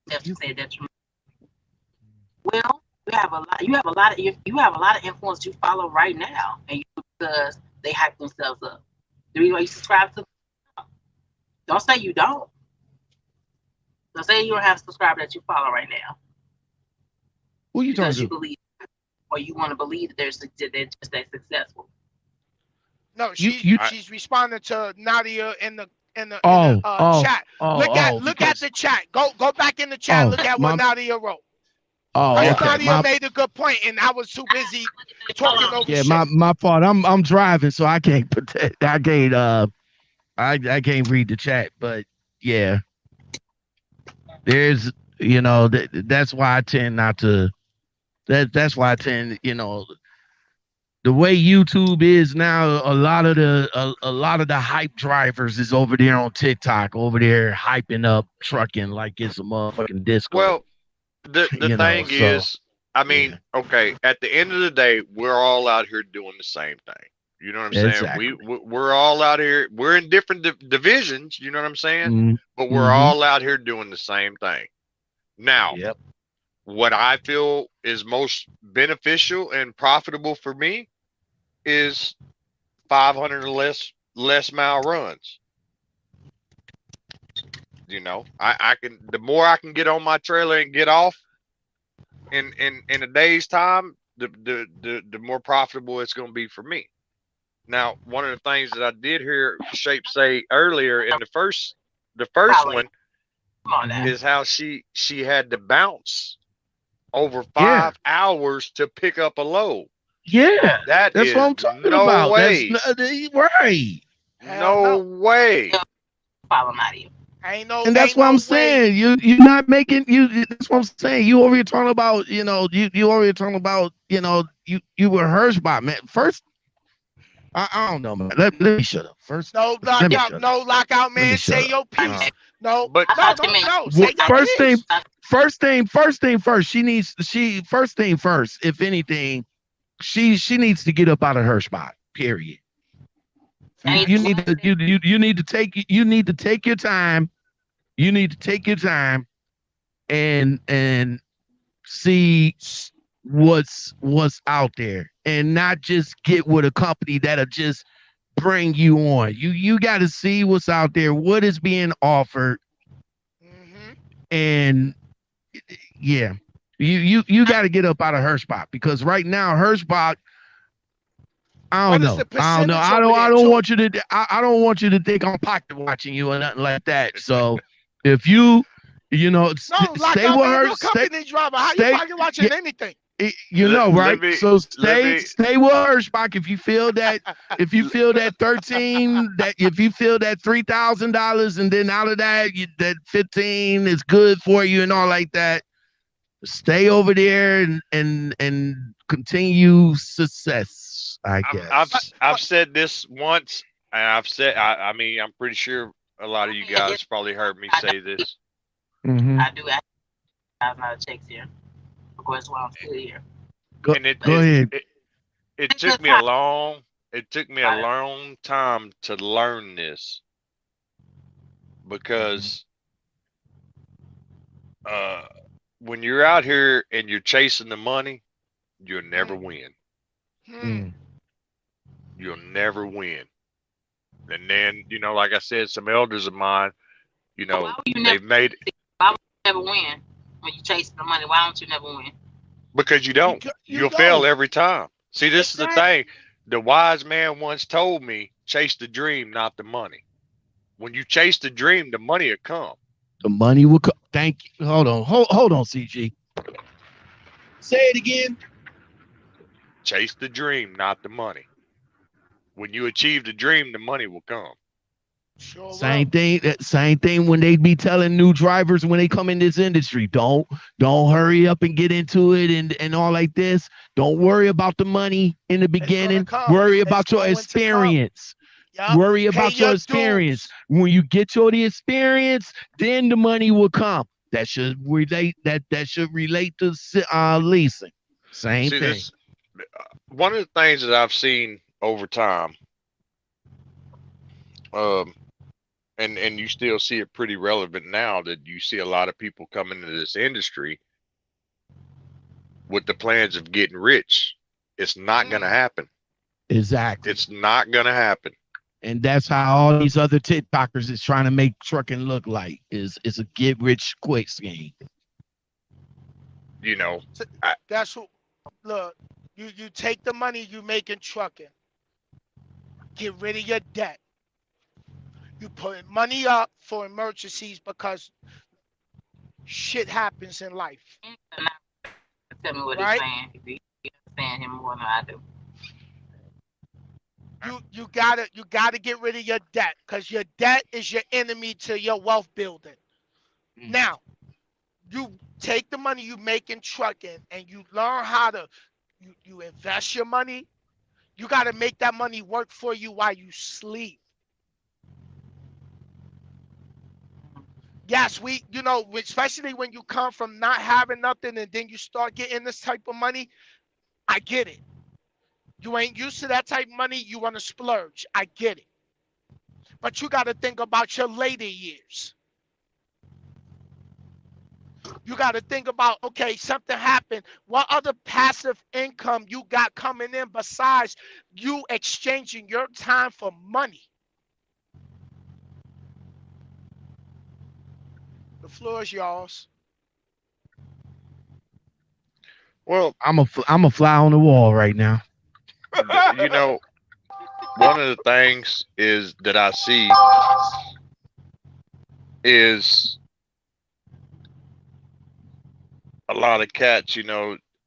That's you say detrimental. Well, you have a lot of influence you follow right now, and because they hype themselves up. The reason why you subscribe to, don't say you don't. Don't say you don't have a subscriber that you follow right now. Who you talking because you to? believe or you want to believe that they're just that successful. No, You she's you I, she's responding to Nadia in the oh oh chat. oh Look at because the chat. Go back in the chat. oh Look at what my Nadia wrote. oh Cause okay Yeah. Nadia my made a good point, and I was too busy Hold talking on. over yeah Shay. my fault. I'm driving, so I can't protect. I can't I can't read the chat, but yeah, there's that's why I tend not to. That's why I tend the way YouTube is now. A lot of the hype drivers is over there on TikTok, over there hyping up trucking like it's a motherfucking disco. well, the thing So is, I mean, yeah, okay, at the end of the day, we're all out here doing the same thing. You know what I'm saying? exactly. We're all out here. We're in different divisions. You know what I'm saying? Mm, But we're mm-hmm. all out here doing the same thing. Now, Yep. what I feel is most beneficial and profitable for me is 500 or less mile runs. I can, the more I can get on my trailer and get off in a day's time, the more profitable it's going to be for me. Now, one of the things that I did hear Shape say earlier in the first Probably. one Come on now. Mm-hmm. is how she had to bounce over Yeah. 5 hours to pick up a load. Yeah. That That's what is I'm talking no about. way. Right. Hell No no. way. Follow Nadia. Ain't no And that's ain't what I'm no way. saying. You're not making you. That's what I'm saying. You over here talking about. You over here talking about. You were Hirschbot, man. First, I don't know, man. Let me shut up. First, No let me lockout, shut up. no lockout, Let me man. shut Say up. your piece. No, But I no, thought you no, meant no. Say your First thing, piece. first thing first. First thing first. If anything, she needs to get up out of her spot. Period. I need You to need to you need to take your time. You need to take your time and see what's out there, and not just get with a company that'll just bring you on. You got to see what's out there, what is being offered, Hmm. and yeah, you got to get up out of her spot, because right now her spot. I don't What is know. the I don't know. percentage over I there don't too? want you to. I don't want you to think I'm pocket watching you or nothing like that. So if you, No, stay lockout, with man. her. You're a company driver. How you Stay. fucking Yeah, watching anything? let right. me So let stay. me Stay with her, Spock. If you feel that. If you feel that 13. That if you feel that $3,000, and then out of that, that 15 is good for you and all like that. Stay over there and continue success, I I'm, I've guess. I've said this once, and I mean, I'm pretty sure a lot of you guys probably heard me say this. Mm-hmm. I do. I have not checks here. Of course, while I'm still here. Go And it go it But ahead. it, it it's a took good me a time. long it took me a About it. long time to learn this, Mhm. because uh when you're out here and you're chasing the money, you'll never Hmm. win. Hmm. Mm. You'll never win. And then, like I said, some elders of mine, So why would you never? they've made, Why would you never win when you chasing the money? Why don't you never win? because you don't. You You'll fail don't. every time. See, this is the Exactly. thing. The wise man once told me, chase the dream, not the money. When you chase the dream, the money will come. The money will come. Thank you. Hold on, CG. Say it again. Chase the dream, not the money. When you achieve the dream, the money will come. Sure Same will. thing. Same thing when they be telling new drivers when they come in this industry. Don't hurry up and get into it and all like this. Don't worry about the money in the It's gonna beginning. come. Worry It's about your going to come. experience. Yup. Worry Pay about your your experience. dues. When you get your the experience, then the money will come. That should relate to leasing. Same See, thing. this one of the things that I've seen over time, um, and you still see it pretty relevant now, that you see a lot of people coming into this industry with the plans of getting rich. It's not going to Mm. happen. Exactly. It's not going to happen. And that's how all these other TikTokers is trying to make trucking look like is a get rich quick scheme. You know, So I, that's what. Look, you take the money you make in trucking, get rid of your debt. You put money up for emergencies because shit happens in life, You cannot tell me what he's right? saying. You understand him more than I do. You gotta get rid of your debt because your debt is your enemy to your wealth building. Mm. Now, you take the money you make in trucking and you learn how to you invest your money. You got to make that money work for you while you sleep. Yes, especially when you come from not having nothing and then you start getting this type of money. I get it. You ain't used to that type of money. You want to splurge. I get it. But you got to think about your later years. You got to think about, okay, something happened. What other passive income you got coming in besides you exchanging your time for money? The floor is yours. well, I'm a fly on the wall right now. you know, one of the things is that I see is a lot of cats.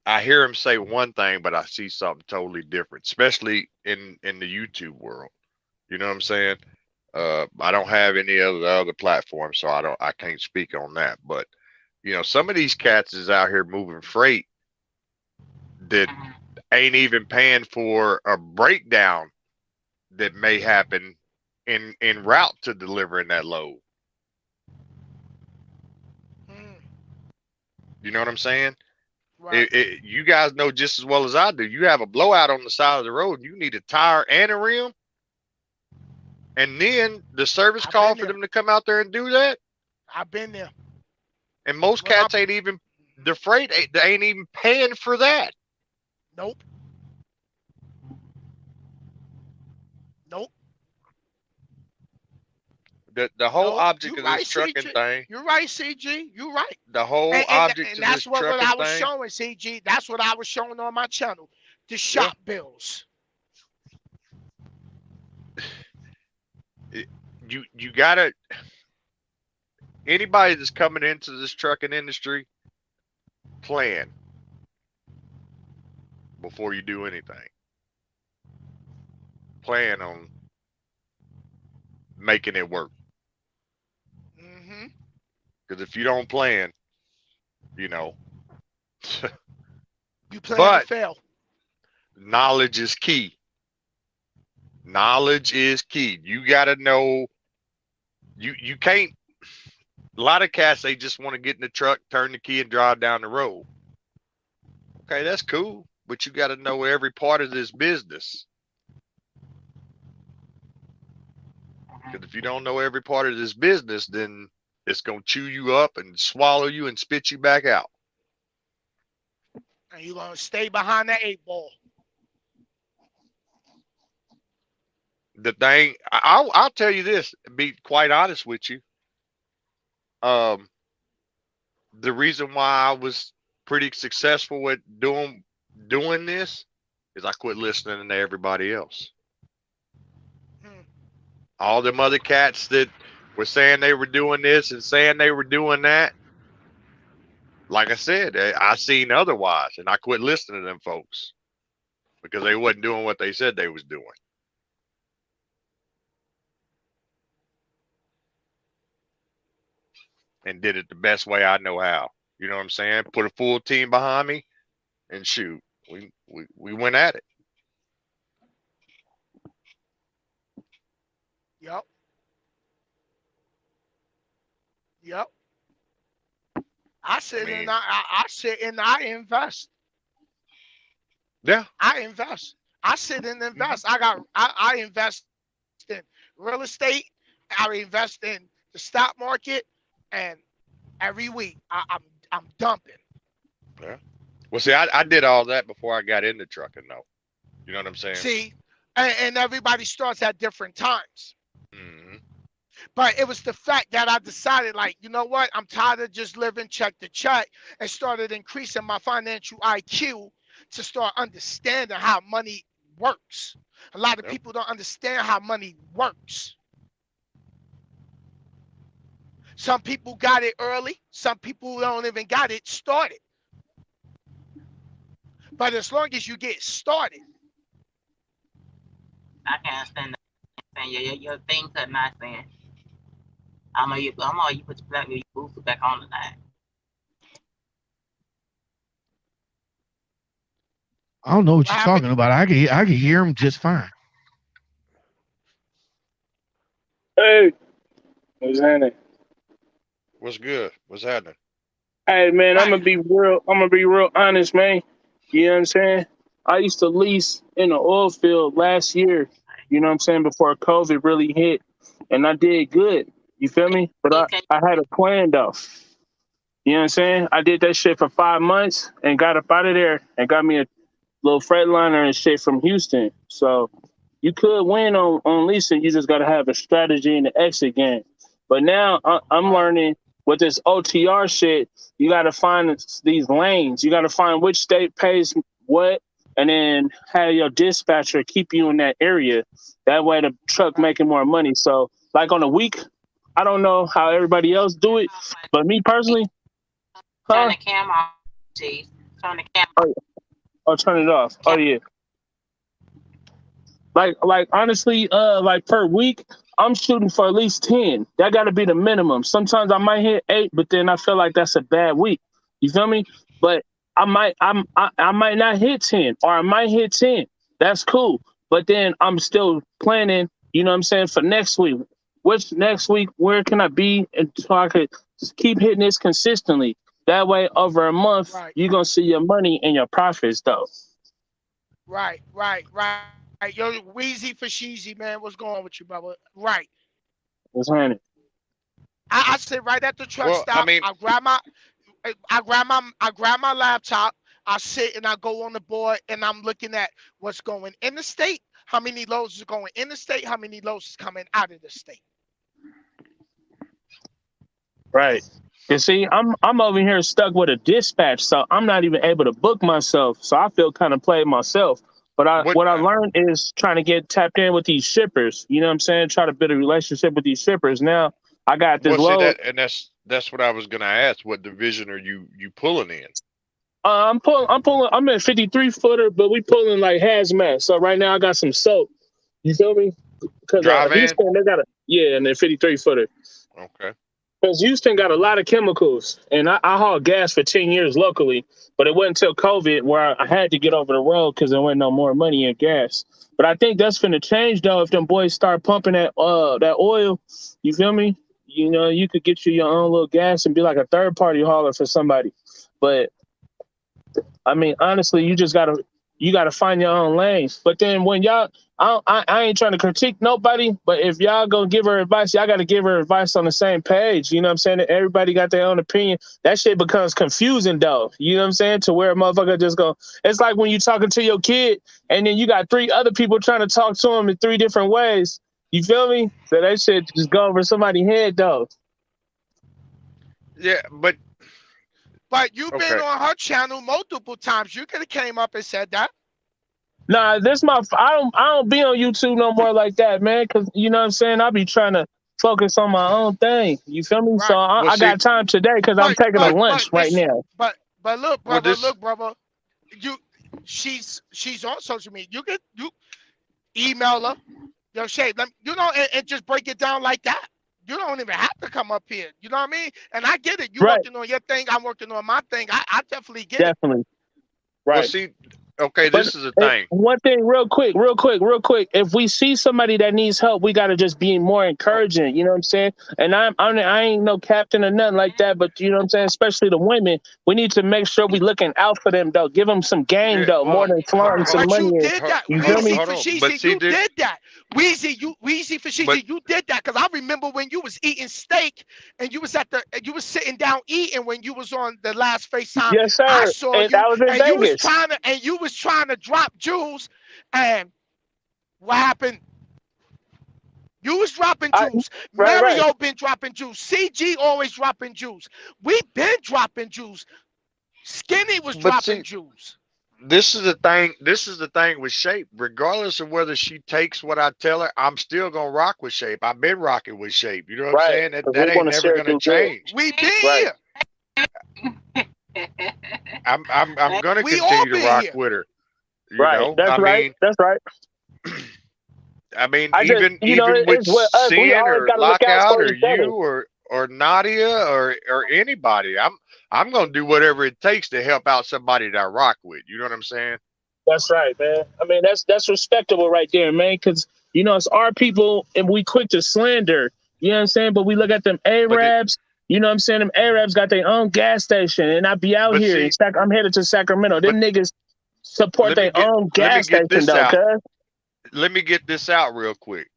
I hear them say one thing, but I see something totally different, especially in the YouTube world. You know what I'm saying? I don't have any of the other platforms, so I can't speak on that. But some of these cats is out here moving freight that Mhm. ain't even paying for a breakdown that may happen in route to delivering that load. Mm, You know what I'm saying? right. You guys know just as well as I do. You have a blowout on the side of the road, and you need a tire and a rim, and then the service I've call been for there. them to come out there and do that. I've been there. And most When I'm cats ain't even the freight. They ain't even paying for that. Nope, nope, The whole nope. object You of this right, trucking CG. thing. You right, CG. You right. The whole And, and object and of this that's what trucking I was thing. showing, CG. That's what I was showing on my channel. The Yeah. shop bills. it- you gotta anybody that's coming into this trucking industry, plan before you do anything. Plan on making it work. Hmm. Because if you don't plan, you know, You plan to but fail. knowledge is key. Knowledge is key. You gotta know. You can't. A lot of cats they just want to get in the truck, turn the key, and drive down the road. Okay, that's cool, but you got to know every part of this business. Because if you don't know every part of this business, then it's gonna chew you up and swallow you and spit you back out. And you're gonna stay behind that eight ball. The thing, I'll tell you this, be quite honest with you. Um, the reason why I was pretty successful with doing this is I quit listening to everybody else. Hmm. All them other cats that were saying they were doing this and saying they were doing that. Like I said, I seen otherwise, and I quit listening to them folks because they wasn't doing what they said they was doing, and did it the best way I know how. You know what I'm saying? Put a full team behind me, and shoot, we went at it. Yep. Yep. I I sit and mean, I sit and I invest. yeah, I invest. I sit and hmm invest. I invest in real estate. I invest in the stock market, and every week I'm dumping. yeah. Well, see, I did all that before I got into trucking, though. You know what I'm saying? See, and everybody starts at different times. hmm But it was the fact that I decided, like, you know what? I'm tired of just living check to check, and started increasing my financial IQ to start understanding how money works. A lot of Yep. people don't understand how money works. Some people got it early, some people don't even got it started. But as long as you get started, I can't stand that saying your thing cut not saying. I know you put your black your boots back on tonight. I don't know what what you're happened? talking about. I can hear him just fine. Hey, what's happening? What's good? What's happening? Hey man, I'm Right. gonna be real. I'm gonna be real honest, man. You know what I'm saying? I used to lease in the oil field last year. You know what I'm saying? Before COVID really hit, and I did good. You feel me? But He I can I had a plan though. You know what I'm saying? I did that shit for 5 months and got up out of there and got me a little Freightliner and shit from Houston. So you could win on leasing. You just got to have a strategy in the exit game. But now I'm Right. learning with this OTR shit. You got to find these lanes. You got to find which state pays what, and then have your dispatcher keep you in that area. That way, the truck Right. making more money. So, like on a week, I don't know how everybody else do it, but me personally, turn huh? the camera off. Jeez. Turn the camera Oh, oh, turn it off. Oh cam yeah. Like honestly, like per week, I'm shooting for at least 10. That got to be the minimum. Sometimes I might hit 8, but then I feel like that's a bad week. You feel me? But I might not hit 10, or I might hit 10. That's cool. But then I'm still planning. You know what I'm saying, for next week. Which next week? Where can I be until I could just keep hitting this consistently? That way, over a month, Right. you're gonna see your money and your profits, though. Right. Yo, Wheezy for Sheezy, man, what's going on with you, brother? Right. What's happening? I sit right at the truck Well, stop. I mean, I grab my laptop. I sit and I go on the board and I'm looking at what's going in the state, how many loads is going in the state, how many loads is coming out of the state. Right. You see, I'm over here stuck with a dispatch, so I'm not even able to book myself. So I feel kind of played myself. But what? what I learned is trying to get tapped in with these shippers. You know what I'm saying? Try to build a relationship with these shippers. Now I got this Well, see load. that, and that's what I was gonna ask. What division are you pulling in? I'm in 53 footer, but we pulling like hazmat. So right now I got some soap. You feel me? Because Dry van. Houston, they got a, yeah, and then 53 footer. Okay. Because Houston got a lot of chemicals, and I hauled gas for 10 years locally, but it wasn't until COVID where I had to get over the road because there wasn't no more money in gas. But I think that's going to change though if them boys start pumping that oil. You feel me? You know, you could get you your own little gas and be like a third party hauler for somebody. But I mean, honestly, you gotta find your own lane. But then when y'all, I ain't trying to critique nobody, but if y'all gonna give her advice, y'all gotta give her advice on the same page. You know what I'm saying? Everybody got their own opinion. That shit becomes confusing though. You know what I'm saying? To where a motherfucker just go. It's like when you talking to your kid, and then you got three other people trying to talk to him in three different ways. You feel me? So that shit just go over somebody's head though. Yeah, but But you've been okay. on her channel multiple times. You could have came up and said that. Nah, this my. I don't be on YouTube no more like that, man. Cause you know what I'm saying. I be trying to focus on my own thing. You feel me? So Right. Well, I see, got time today because I'm taking a what? lunch right now. But Well, this. look, brother, you she's on social media. You email her, yo, Shay, you know, and just break it down like that. You don't even have to come up here. You know what I mean? And I get it. You Right, working on your thing. I'm working on my thing. I definitely get it. definitely. Well, Right. see. Okay, But this is the thing. one thing, real quick. If we see somebody that needs help, we gotta just be more Oh, encouraging. You know what I'm saying? And I ain't no captain or nothing like that. But you know what I'm saying? Especially the women, we need to make sure we looking out for them though. Give them some game yeah. though, more Well, than flaunting some But money. you In. did that, You feel me? Wheezy hold for on. But Sheezy. see, You did that, Wheezy for but Sheezy. You did that because I remember when you was eating steak and you was sitting down eating when you was on the last FaceTime. Yes, I sir. saw And I you was in Vegas. and you was trying to drop jewels, and what happened? You was dropping I, juice. right. Mario been dropping juice. CG always dropping juice. We been dropping juice. Skinny was But dropping see, juice. this is the thing. This is the thing with Shape. Regardless of whether she takes what I tell her, I'm still gonna rock with Shape. I've been rocking with Shape. You know what I'm Right. saying? That Because we that ain't want to never share gonna through good. change. We been Right. here. I'm gonna We all continue to been rock here. with her. You Right. know, That's right. That's right. I mean, I just, even with it's with us. We Sin always or got to look out Lockout for or each other. you or Nadia or anybody, I'm gonna do whatever it takes to help out somebody that I rock with. You know what I'm saying? That's right, man. I mean, that's respectable right there, man. Because it's our people, and we quick to slander. You know what I'm saying? But we look at them But it, Arabs. You know what I'm saying? Them Arabs got their own gas station, and I be out but here. see, I'm headed to Sacramento. but Them niggas support let me their get own let me gas get station, this though. out. Cuz Let me get this out real quick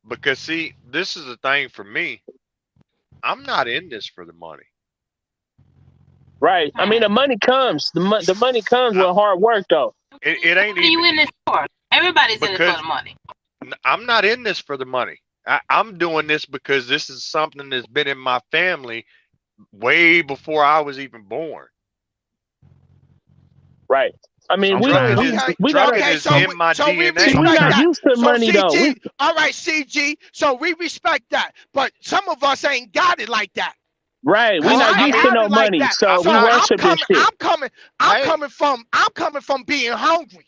because see, this is the thing for me. I'm not in this for the money. right. I mean, the money comes. The money comes I, with hard work, though. it ain't What are you even in this for? Everybody's in it for the because money. I'm not in this for the money. I'm doing this because this is something that's been in my family way before I was even born. Right. I mean, we don't. Sometimes, Trucking We Okay, we gotta. trucking okay. is So in my we See, DNA. we respect not that. sometimes, used to So money though. CG, all right, CG. So we respect that. But some of us ain't got it like that. Right. We Cause Well, not I I used ain't to mean, have no it like money, that. so I'm So we not. worship this shit. Hey, I'm coming from being hungry.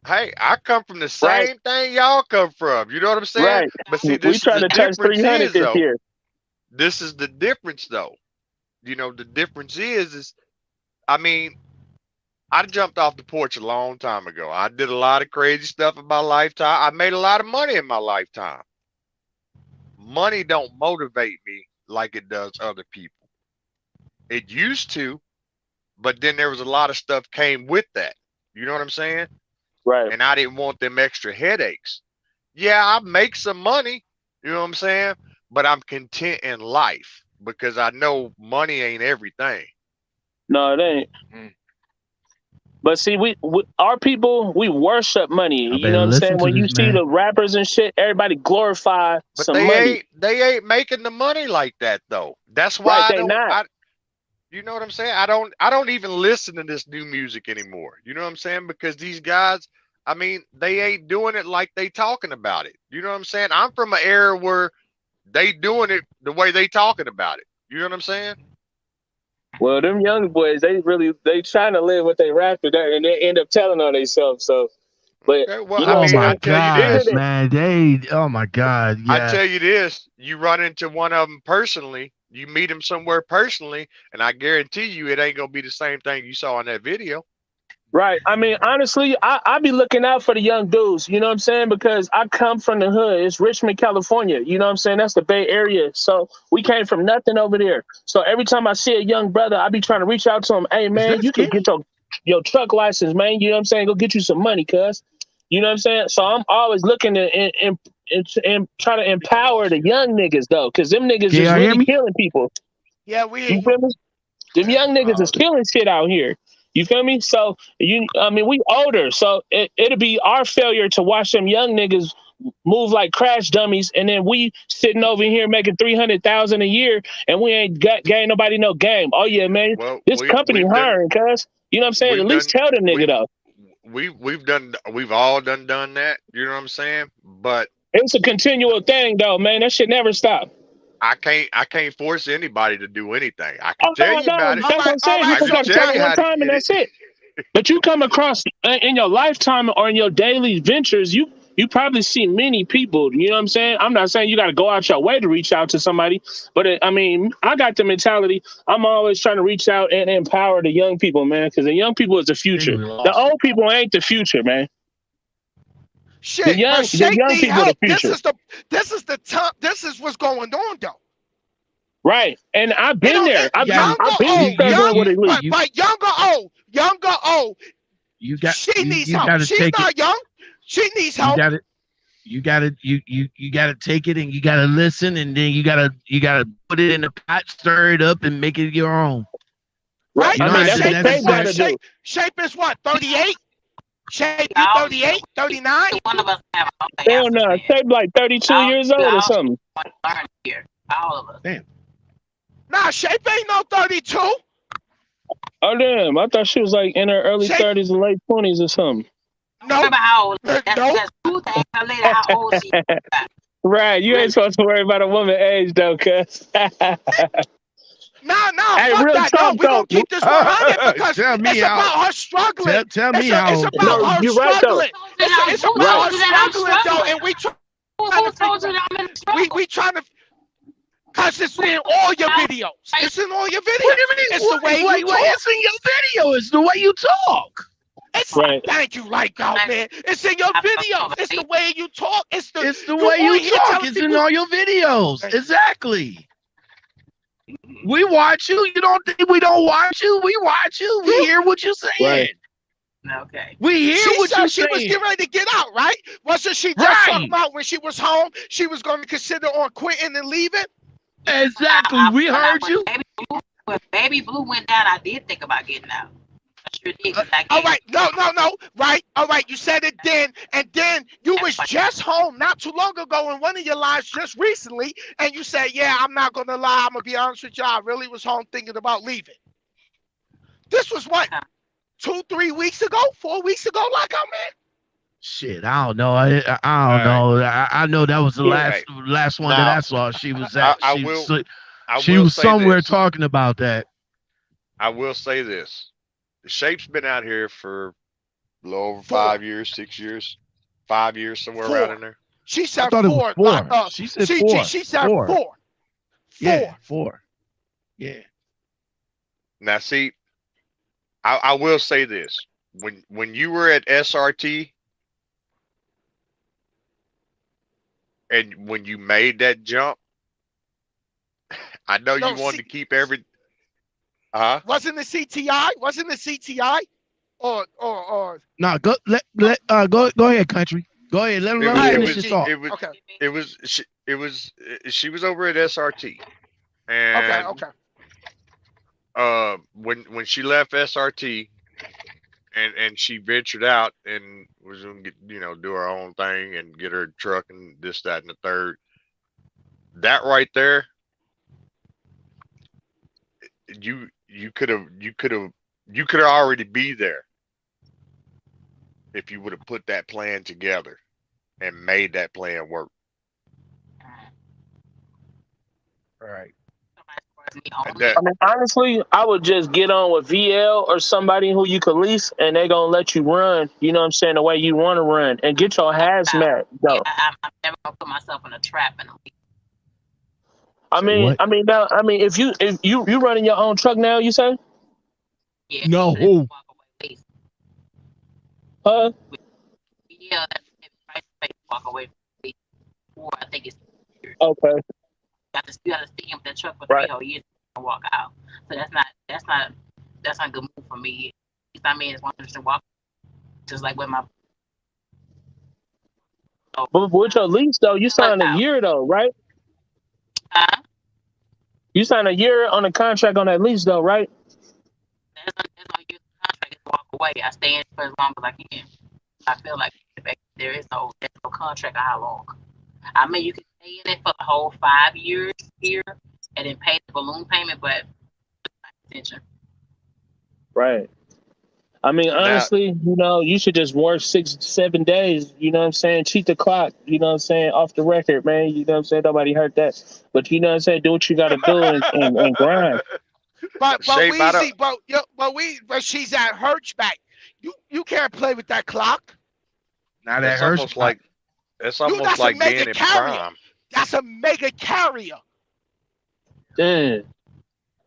hey, I come from the Right. same thing y'all come from. You know what I'm saying? Right. But see, We this is trying the to touch difference 300 is this though. year. This is the difference though. You know, the difference is I mean, I jumped off the porch a long time ago. I did a lot of crazy stuff in my lifetime. I made a lot of money in my lifetime. Money don't motivate me like it does other people. It used to, but then there was a lot of stuff came with that. You know what I'm saying? Right. And I didn't want them extra headaches. Yeah, I make some money, you know what I'm saying? But I'm content in life because I know money ain't everything. No, it ain't. Mm. But see, we our people, we worship money. I You know better what I'm listen saying? to When you this see man. the rappers and shit, everybody glorify But some money. they ain't making the money like that though. That's Right? why I They don't not. I you know what I'm saying? I don't even listen to this new music anymore. You know what I'm saying? Because these guys, I mean, they ain't doing it like they talking about it. You know what I'm saying? I'm from an era where they doing it the way they talking about it. You know what I'm saying? Well, them young boys, they trying to live what they rap to that, and they end up telling on themselves. So, but Okay. Well, you I know what Oh I'm mean, my I saying? tell you gosh, this. Isn't it? man. Oh my God. I tell Yes. you this. You run into one of them personally. You meet them somewhere personally, and I guarantee you, it ain't gonna be the same thing you saw in that video. Right. I mean, honestly, I be looking out for the young dudes, you know what I'm saying? Because I come from the hood. It's Richmond, California. You know what I'm saying? That's the Bay Area. So we came from nothing over there. So every time I see a young brother, I be trying to reach out to him. Hey, Is man, that you could get skinny? your truck license, man. You know what I'm saying? Go get you some money, cuz. You know what I'm saying? So I'm always looking to and try to I think I empower lost the you. young niggas, though, because them niggas Can is y'all hear really me? killing people. Yeah, we hear You you. feel me? Them young niggas is killing shit out here. You feel me? So I mean, we older, so it'll be our failure to watch them young niggas move like crash dummies, and then we sitting over here making 300,000 a year, and we ain't got gain nobody no game. Oh yeah, man, Well, this company hiring, cuz. You know what I'm saying? At we've least done tell the nigga we've though. we've all done that. You know what I'm saying? But It's a continual thing though, man. That shit never stop. I can't force anybody to do anything. I can Oh tell no, you no, about it. that's what I'm All saying. You right. I just can So gotta tell try you one how to time and get it. that's it. But you come across in your lifetime or in your daily ventures, you probably see many people. You know what I'm saying? I'm not saying you got to go out your way to reach out to somebody, but I mean, I got the mentality. I'm always trying to reach out and empower the young people, man, because the young people is the I think future. we The lost him. old people ain't the future, man. shit, but The Shape young need people are the help. future, This is the time. This is what's going on though. right? And I've It been don't there. it, You got to younger I've been old struggling young, with it. you but younger old. you got She needs you help. got to She's take it. not young. She needs You help. got to you got to take it and you got to listen and then you got to put it in the pot, stir it up and make it your own. Right. Right? You I don't mean, But have that's to what shape is Faith got what? necessarily to do. Shape is what? 38. Shape, you All 38, 39? one of us have our own Hell answers, no, man. Shape like 32 All, years old or all something. want to learn here. All of us. Damn. Nah, Shape ain't no 32. Oh damn, I thought she was like in her early Shape, 30s and late 20s or something. Don't worry nope, about how old. That's nope. because who to ask her later how old she is. Right, you ain't Really? supposed to worry about a woman's age though, cuz. Nah, Hey, fuck real that. No, talk we though. gonna keep this 100 because Tell me it's how. about her struggling. Tell me how It's old she about No, is. her you're right though. struggling. It's Who about Right. told her you that I'm struggling though, struggling? and we trying Who to told figure. you that I'm in the struggle? We trying to, cause it's in all your videos. It's in all your What do videos. you mean? It's the way you talk. It's in your video. It's the way you talk. It's Right. thank you, like out, man. It's in your videos. It's the way you talk. It's the you way you on here talk. telling It's in people. all your videos. Exactly. We watch you. You don't think we don't watch you? We watch you. We hear what you're saying. Right. Okay. We hear She what said you're she was saying. getting ready to get out, right? Wasn't she just Right. talking about when she was home, she was going to consider on quitting and leaving? Exactly. We heard you. When Baby Blue went down, I did think about getting out. I sure did. 'Cause I All gave right, no, right? All right, you said it then, and then you was just home not too long ago in one of your lives just recently, and you said, yeah, I'm not going to lie, I'm going to be honest with you, I really was home thinking about leaving. This was what, 2-3 weeks ago, 4 weeks ago, like I man? Shit, I don't know. I don't know. I know that was the Right. last one that Now, I saw. She was at. I She will was say somewhere this. talking about that. I will say this. The Shape's been out here for a little over 4. 5 years, 6 years, 5 years, somewhere around 4. in there. She I said thought it was 4. four. Like, She said CG, 4. she said 4. 4. Yeah, 4. Yeah. Now, see, I will say this. When you were at SRT and when you made that jump, I know you No, wanted to keep every. Uh huh. wasn't the CTI? Wasn't the CTI? Or No, go go ahead, country. Go ahead. Let It him was. It finish was. his thought. It was. okay, It was. It was. She was over at SRT, okay, and okay. when she left SRT and she ventured out and was gonna get, do her own thing and get her truck and this, that, and the third. That right there, you could have already be there if you would have put that plan together and made that plan work. Right. That I mean, honestly, I would just get on with VL or somebody who you could lease, and they gonna let you run. You know what I'm saying? The way you want to run, and get your hazmat Yeah, though. I'm never gonna put myself in a trap and I Say mean, what? I mean now, I mean, if you running your own truck now, you say, yeah, No. let's walk away. Please. huh? Yeah, that's the price to pay to walk away. Or I think it's Okay, you got to stay in with that truck for 3 right. whole years and walk out. So that's not a good move for me. I mean, it's 100% walk, just like with my. But with your lease though, you signed a Out. year though, right? You signed a year on a contract on that lease though, right? There's no use contract to walk away. I stay in for as long as I can. I feel like there's no contract of how long. I mean, you can stay in it for the whole 5 years here and then pay the balloon payment, but attention. Right. I mean, now, honestly, you should just work 6, 7 days. You know what I'm saying? Cheat the clock. You know what I'm saying? Off the record, man. You know what I'm saying? Nobody heard that. But you know what I'm saying? Do what you got to do and grind. But Shape. I don't. Weezy, but she's at Hirschback. You can't play with that clock. Now that That's hurts. almost like that's You almost that's a like being mega in carrier. prime. That's a mega carrier. Damn.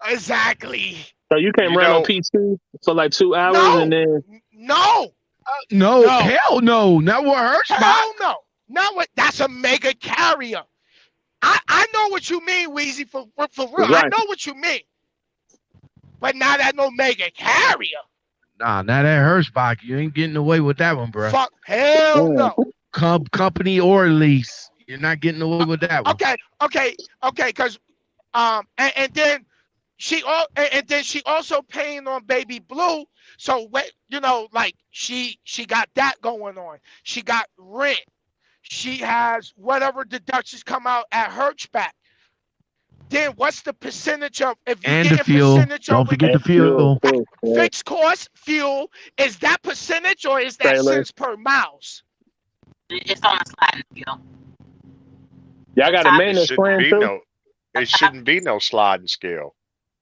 Exactly. So you can't You run on know, PC for like 2 hours and No, then no, No, no. hell no. Not what hurts. Hell no. Not what. That's a mega carrier. I know what you mean, Weezy, for real. I right. know what you mean. But not that no mega carrier. Nah, now that Hirschbach, you ain't getting away with that one, bro. Fuck. Hell Damn. no. Company or lease, you're not getting away with that one. Okay. Because and then and then she also paying on baby blue. So like she got that going on. She got rent. She has whatever deductions come out at Hertzback. Then what's the percentage of if you And the get a fuel. percentage Don't over forget the Fuel, fuel. fuel, yeah. fixed cost fuel? Is that percentage or is that Trailer. cents per miles? It's on a sliding scale. Y'all The got a top, It maintenance shouldn't plan be too? no. the It top, shouldn't be no sliding scale.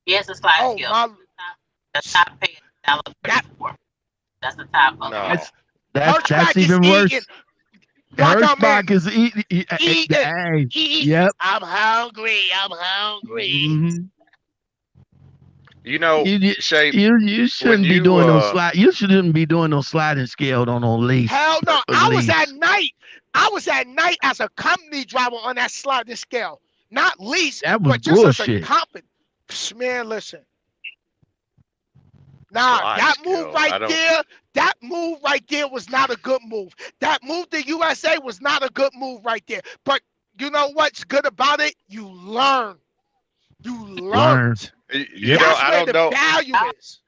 yes, a sliding Oh scale. my, The top pay is that $1.34. That's the top of it. No. That's Hertzback is even eating. worse. Like I'm in. Hirschbach is Eating. hey, Eating. yep. I'm hungry. I'm hungry. Mhm. You know, You, Shape, you when shouldn't be you doing no slide. You shouldn't be doing no sliding scale on no Hell no. I was at lease. night. I was at night as a company driver on that sliding scale. Not lease, That was but just as a bullshit. company. Man, listen. Nah, sliding that move scale, right I don't. there, was not a good move. That move to USA was not a good move right there. But you know what's good about it? You learn. You learn. Learn. You Yep. know, That's where the value is.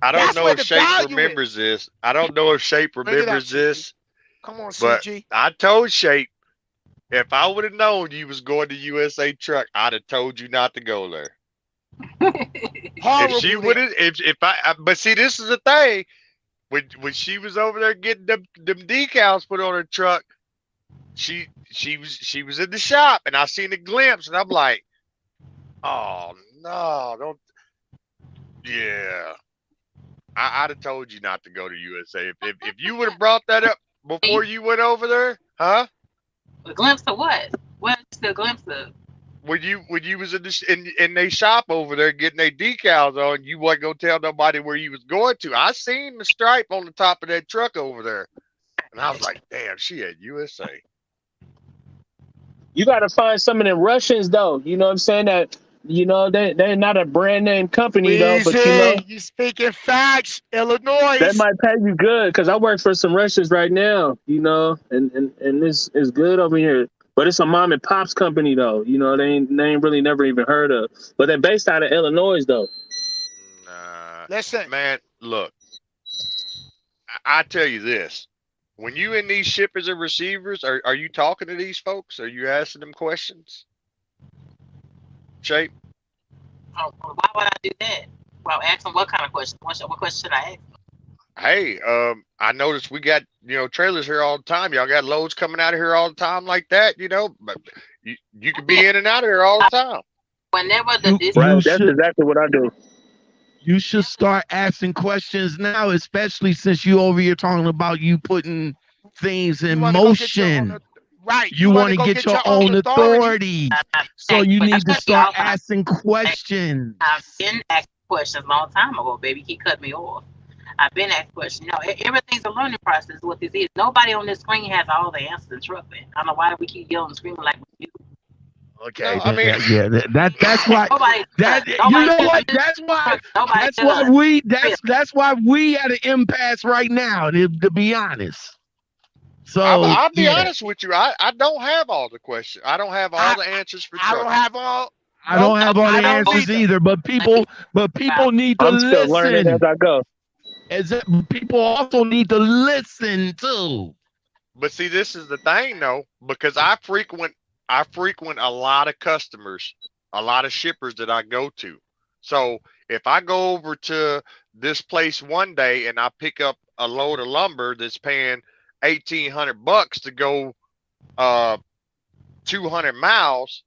I don't That's know where if the Shape value remembers is. this. I don't know if Shape Bring it up, remembers CG. this, Come on, but CG. I told Shape if I would have known you was going to USA Truck, I'd have told you not to go there. If she Horrible would there. have, if but see, this is the thing. When she was over there getting them decals put on her truck, she was in the shop, and I seen a glimpse, and I'm like, oh no, don't, yeah. I'd have told you not to go to USA. If you would have brought that up before you went over there, huh? A glimpse of what? What's the glimpse of? When you was in they shop over there getting their decals on, you wasn't gonna tell nobody where you was going to. I seen the stripe on the top of that truck over there, and I was like, damn, she at USA. You got to find some of them Russians though. You know what I'm saying? That they're not a brand name company though, but Weezy, you speaking facts, that Illinois. might pay you good because I work for some Russians right now. And this is good over here. But it's a mom and pops company though. They ain't really never even heard of. But they're based out of Illinois though. Nah, Listen, man, look, I tell you this. When you in these shippers and receivers, are you talking to these folks? Are you asking them questions? Shape? Oh, why would I do that? Well, ask them what kind of question. What question should I ask? Hey, I noticed we got, trailers here all the time. Y'all got loads coming out of here all the time like that, but you could be in and out of here all the time. Whenever the You distance, you Right. That's should exactly what I do. you should start asking questions now, especially since you over here talking about you putting things you in want to go get your own motion. right. You You want want to to go get get your your own own authority. authority. I've So you that's need to gonna be start all when asking questions. I've been asked questions a long time ago. Baby, keep cutting me off. I've been asked questions. Everything's a learning process. What this is, nobody on this screen has all the answers in trucking. I don't know why we keep yelling and screaming like we do. No, Okay, I mean, yeah, that's why Nobody that does. you Nobody know does. what? Nobody That's why does. we Really. that's why we at an impasse right now. To be honest, so I'll be yeah, honest with you. I don't have all the questions. I don't have all I the answers for I don't trucking. have all. I don't Nope, have all I the don't answers either. either. But Let me people need to I'm still learning as listen. I go. People also need to listen too. But see, this is the thing though, because I frequent a lot of customers, a lot of shippers that I go to. So if I go over to this place one day and I pick up a load of lumber that's paying $1,800 to go uh 200 miles,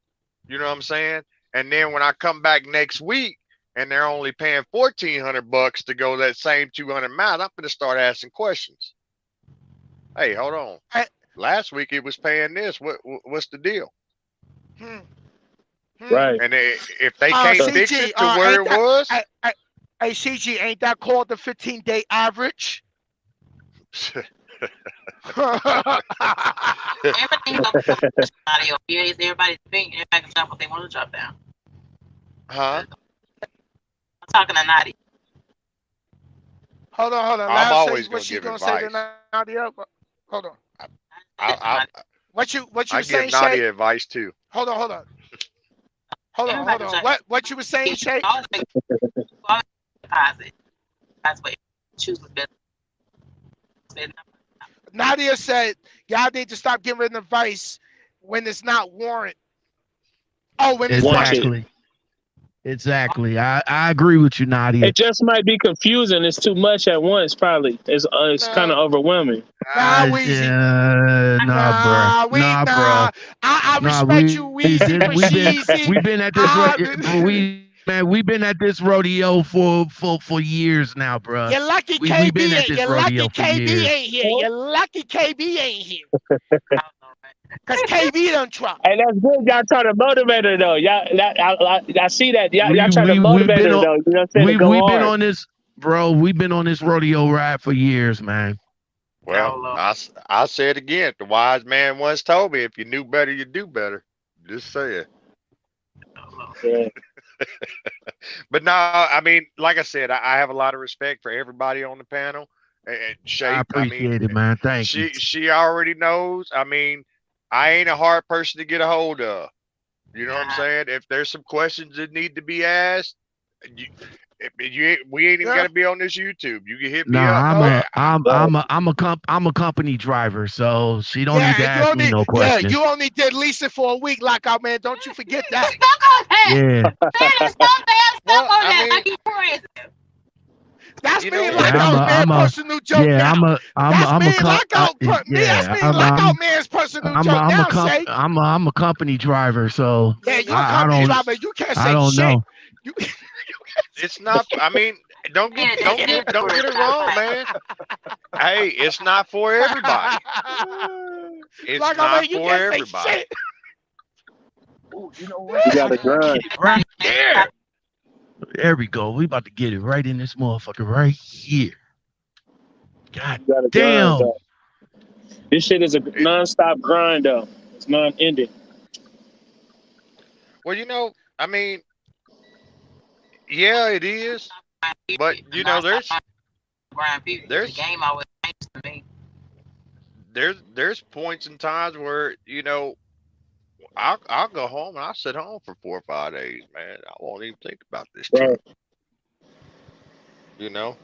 you know what I'm saying? And then when I come back next week and they're only paying $1,400 to go that same 200 miles, I'm going to start asking questions. Hey, hold on. I, Last week it was paying this. What's the deal? hmm, hmm. Right. And if they can't Uh, fix CG, it to where ain't it that? was, Hey, CG, ain't that called the 15-day average? Everything's up for audio. Here is everybody's opinion. Everybody can drop what they want to drop down. huh? I'm talking to Naughty. Hold on. I'm Let us say always what gonna she give gonna say to advice. Nadia. Hold on. I Naughty. I What you I saying, give Shay? Nadia advice too. Hold on. Hold on, hold Everybody on. try. What you were saying, Shay? Always make always deposit. That's what choose the best. Nadia said y'all need to stop giving advice when it's not warrant. Oh, when it's Watch wanted. it. Exactly. Exactly. I agree with you, Nadia. It just might be confusing. It's too much at once. Probably it's kind No, of overwhelming. Nah, Weezy. Nah, bruh. Nah, Nah, bruh. I Nah, respect you, Weezy, for Sheezy. we've been at this Ah, we've been at this rodeo for years now, bruh. you're lucky We've been KB at ain't. this You're lucky rodeo for KB years. ain't here. You're lucky KB ain't here. Cause KB done Trump. Hey, that's good. Y'all trying to motivate her though. I see that. Y'all trying to We've motivate been her on though. You know what I'm saying? To go we've been hard. on this, bro. We've been on this rodeo ride for years, man. well, I say it again. The wise man once told me, if you knew better, you do better. Just say it. Yeah. But no, I mean, like I said, I have a lot of respect for everybody on the panel. And I Shape, I mean, appreciate it, man. Thank you. she already knows. I mean, I ain't a hard person to get a hold of. You know what I'm saying? If there's some questions that need to be asked, you, we ain't even got Yeah. to be on this YouTube. You can hit No, me up. No. I'm a company driver, so she don't need Yeah, to and you ask me only no yeah, questions. you only did Lisa for a week, like out man. Don't you forget that. Stuck on that. Yeah, Man is so damn stuck Well, on I that. mean, Like you crazy. That's you me know, like yeah. if out man personal joke now. That's I'm a me com- like out me. That's yeah. me like out man's personal joke now. Shay. I'm a company driver, so Yeah, you you a know, I company don't driver. You can't I say don't shit. know. You it's not. I mean, Man, that's don't get it wrong, man. Hey, it's not for everybody. It's like I mean, not you for can't say everybody. shit. Oh, you know what? You We got about to to grind. get it right there. There we go. We about to get it right in this motherfucker right here. God You got to grind damn. though. This shit is a It, non-stop grind though. It's non-ending. well, I mean, yeah, it is. But The non-stop grind period. The there's game always changes to me. there's points and times where I'll go home and I'll sit home for 4 or 5 days, man. I won't even think about this Right. truck. You know.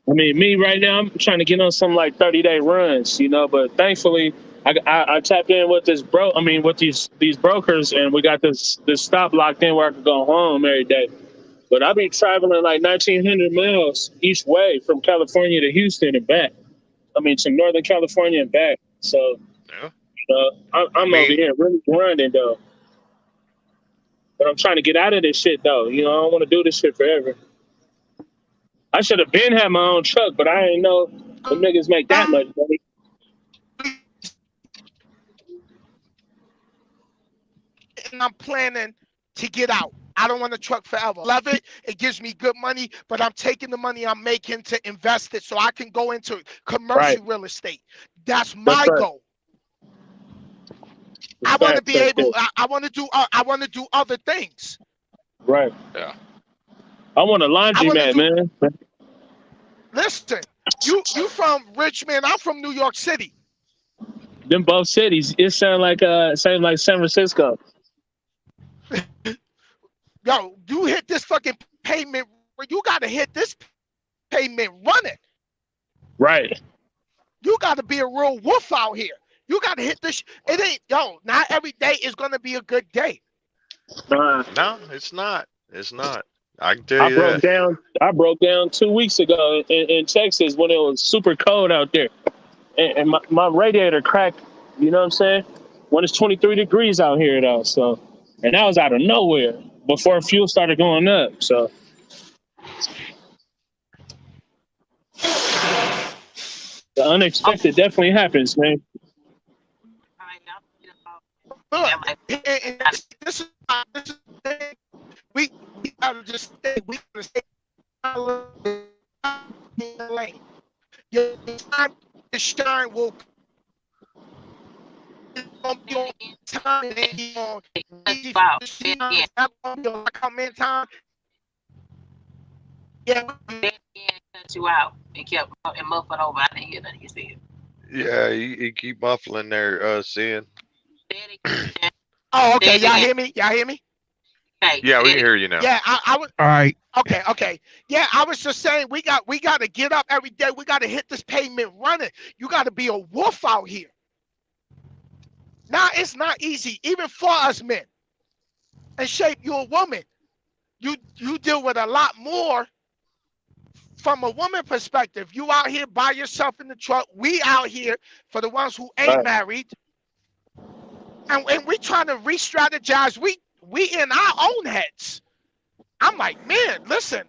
I mean, me right now, I'm trying to get on some like 30-day runs, but thankfully, I tapped in with with these brokers, and we got this stop locked in where I could go home every day. But I'll be traveling like 1,900 miles each way from California to Houston and back. I mean, to Northern California and back. So, Yeah. I I'm over mean, here really grinding though. But I'm trying to get out of this shit though. I don't want to do this shit forever. I should have been had my own truck, but I didn't know the niggas make that much money. And I'm planning to get out. I don't want a truck forever. Love it. It gives me good money, but I'm taking the money I'm making to invest it so I can go into Right. commercial real estate. That's That's my right. goal. I want to Facts be right able. there. I want to do. I want to do other things. Right. yeah. I want a I want to laundromat, do. man. Listen, you from Richmond. I'm from New York City. Them both cities, it sound like San Francisco. Yo, you hit this fucking payment. You got to hit this payment running. Right. You got to be a real wolf out here. You got to hit this. It ain't, not every day is going to be a good day. Nah. No, it's not. It's not. I can tell I you broke that. down. I broke down 2 weeks ago in Texas when it was super cold out there, and my radiator cracked. You know what I'm saying? When it's 23 degrees out here though, so and that was out of nowhere before fuel started going up. So the unexpected definitely happens, man. Look, and this is the thing. We gotta just stay. We gotta stay in the lane. Your time to shine will be on time and then be on easy for Wow. the shine. It's not gonna be on come in time. Yeah, Cut you out and kept and muffled over. I didn't hear nothing you said. Yeah, you keep muffling there, Sin. Say it again. oh, Say okay. it Y'all again. hear me? Y'all hear me? Okay. Yeah, we can hear you now. Yeah, I was All right. okay. Yeah, I was just saying we got to get up every day. We got to hit this pavement running. You got to be a wolf out here. Now it's not easy, even for us men. And Shape, you a woman. You deal with a lot more from a woman perspective. You out here by yourself in the truck. We out here for the ones who ain't Right. married, and we trying to re-strategize. We in our own heads. I'm like, man, listen,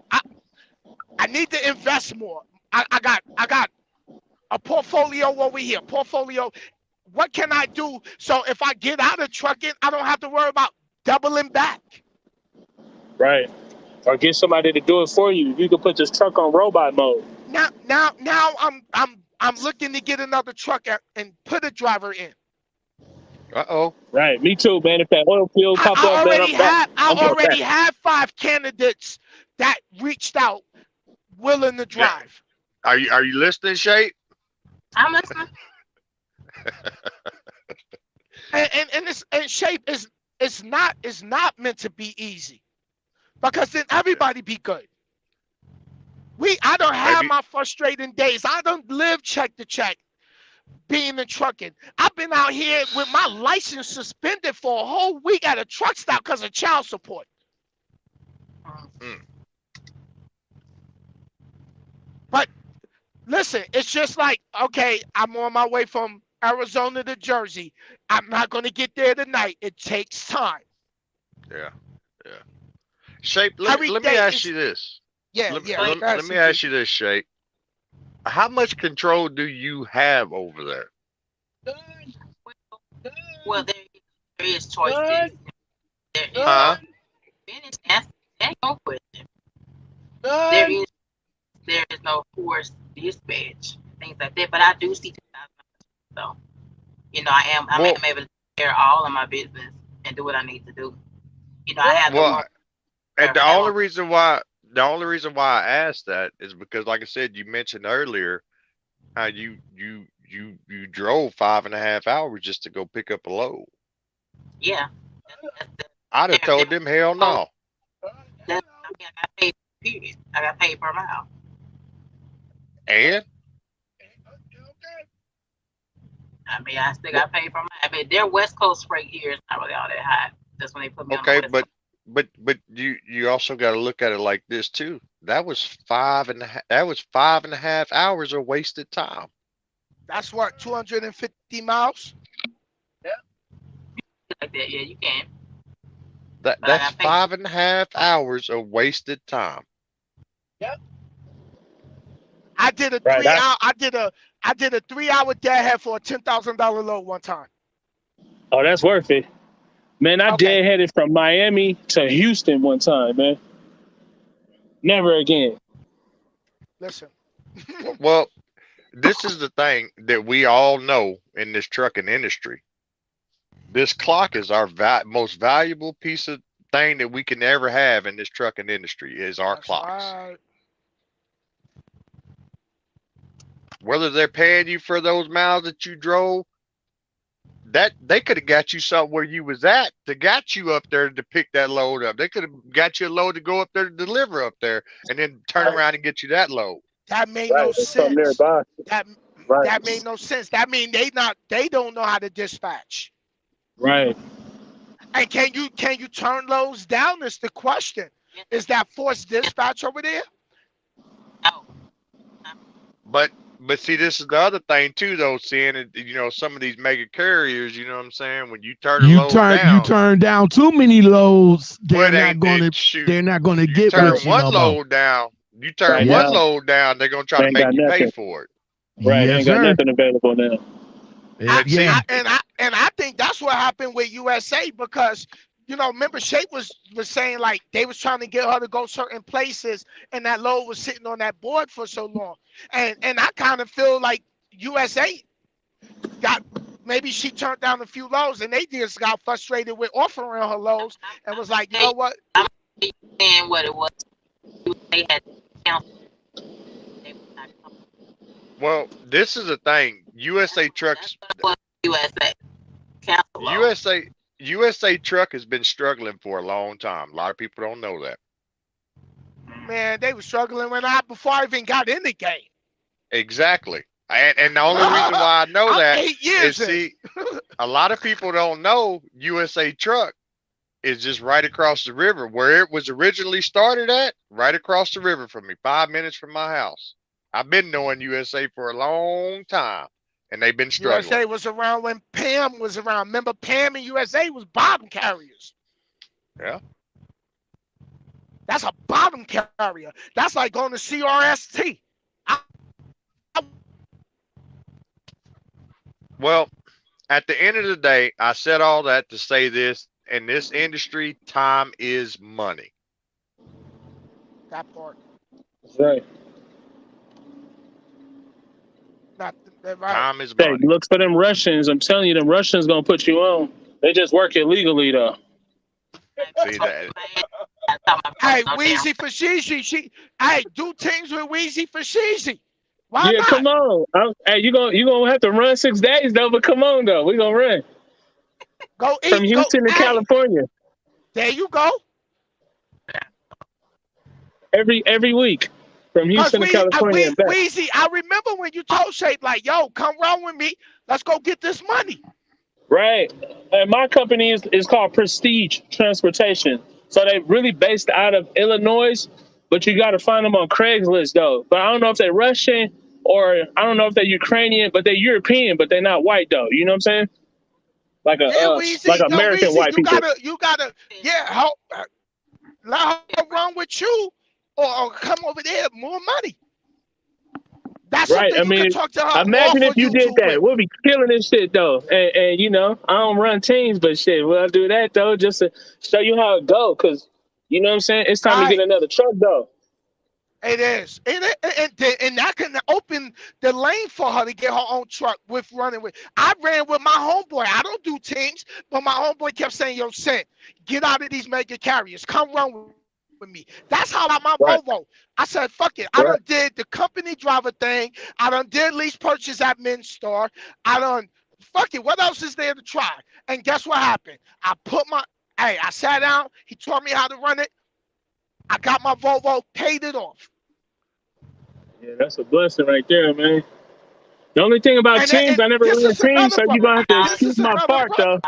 I need to invest more. I got a portfolio over here. Portfolio. What can I do so if I get out of trucking, I don't have to worry about doubling back? Right. Or get somebody to do it for you. You can put this truck on robot mode. Now I'm looking to get another truck and put a driver in. Uh-oh. Right. Me too, man. If that oil field I, pop I up, man, already I'm back. have I I'm going back. already have 5 candidates that reached out willing to Yeah. drive. Are you listening, Shape? I'm listening. And it's and Shape is it's not meant to be easy because then everybody be good. I don't have Maybe. my frustrating days. I don't live check to check being in trucking. I've been out here with my license suspended for a whole week at a truck stop because of child support. Mm. But listen, it's just like, okay, I'm on my way from Arizona to Jersey. I'm not going to get there tonight. It takes time. Yeah. Yeah. Shape, Every let me day ask is, you this. yeah, Let, yeah. let, Go ahead, let me CG. ask you this, Shape. How much control do you have over there? Well, there is choices. There is Huh? minutes. That's no question. There is no forced dispatch, things like that. But I do see 2,000. So I'm Well, able to take care of all of my business and do what I need to do. I have the well, one and that won't. the only reason why I asked that is because, like I said, you mentioned earlier how you drove 5.5 hours just to go pick up a load. Yeah. I'd have There told them hell oh, no. I mean, I got paid. Period. I got paid per mile. And I mean, I still but got paid per mile. I mean, their West Coast freight here is not really all that high. That's when they put me on the okay, West Coast. but you also got to look at it like this too. That was 5.5 hours of wasted time. That's what, 250 miles? Like that. Yeah, you can. But I That's got paid. 5.5 hours of wasted time. I did a Right. 3 hour. I did a 3 hour deadhead for a $10,000 load one time. Oh, that's worth it. Man, I Okay, deadheaded from Miami to Houston one time, man. Never again. listen. Well, this is the thing that we all know in this trucking industry. This clock is our most valuable piece of thing that we can ever have in this trucking industry is our That's clocks. right. Whether they're paying you for those miles that you drove, that they could have got you somewhere you was at to got you up there to pick that load up. They could have got you a load to go up there to deliver up there and then turn Right. around and get you that load. That made no Right. There's some sense. nearby. That Right. that made no sense. That mean they don't know how to dispatch. Right. And can you turn loads down? Is the question. Is that forced dispatch over there? No. But see, this is the other thing too, though. Seeing it, some of these mega carriers, you know what I'm saying? When you turn a load You down, turn down too many loads, well, it ain't it. Shoot, they're not gonna you get turn with you one no more. load down. You turn Right Yep. one now, load down, they're gonna try they to ain't make got you pay nothing. for it. Right. They Yes, ain't got sir. nothing available now. Yeah. See, And I think that's what happened with USA because remember Shape was saying like they was trying to get her to go certain places and that load was sitting on that board for so long. And I kind of feel like USA got maybe she turned down a few loads and they just got frustrated with offering her loads and was like, you Hey, know what? I'm saying what it was. They had canceled. They was not coming. well, this is the thing. That's USA what trucks, it was. USA cancel load. USA, USA Truck has been struggling for a long time. A lot of people don't know that. Man, they were struggling before I even got in the game. Exactly. And the only reason why I know I'm that 8 years is, in. see, a lot of people don't know USA Truck is just right across the river where it was originally started at, right across the river from me, 5 minutes from my house. I've been knowing USA for a long time, and they've been struggling. USA was around when Pam was around. Remember, Pam and USA was bottom carriers. Yeah. That's a bottom carrier. That's like going to CRST. I, Well, at the end of the day, I said all that to say this: in this industry, time is money. that part. That's right. Not that right. Time is Hey, money. look for them Russians. I'm telling you, them Russians gonna put you on. They just work illegally though. See that? Hey, Wheezy for Sheezy. Hey, do things with Wheezy for Sheezy. Why Yeah, not? come on. Hey, you gonna have to run 6 days though, but come on though, we gonna run Go from eat. Go. Houston to Hey, California there you go. every week, from Cause Houston to California and back. Wheezy, I remember when you told Shape like, "Yo, come round with me. Let's go get this money." Right. And my company is called Prestige Transportation. So they really based out of Illinois, but you got to find them on Craigslist though. But I don't know if they're Russian or I don't know if they're Ukrainian, but they're European, but they're not white though. You know what I'm saying? Yeah, Like Wheezy. Yo, American Wheezy, white you people. gotta. Yeah, let her run with you, or come over there, more money. That's Right. something I you can mean, talk to her imagine off if of you did YouTube that. with. We'll be killing this shit though. And you know, I don't run teams, but shit, we'll do that though just to show you how it go. Cause you know what I'm saying? It's time to get Right. another truck though. It is. And that can open the lane for her to get her own truck with running with. I ran with my homeboy. I don't do teams, but my homeboy kept saying, "Yo, Sen, get out of these mega carriers. Come run with me." That's how I got my Volvo. Right. I said, "Fuck it." I done Right. did the company driver thing. I done did lease purchase at Men's Store. I done, fuck it. What else is there to try? And guess what happened? I sat down. He taught me how to run it. I got my Volvo, paid it off. Yeah, that's a blessing right there, man. The only thing about teams, And I never this ran is teams, another so you're brother. gonna have to This excuse is my another part brother. though.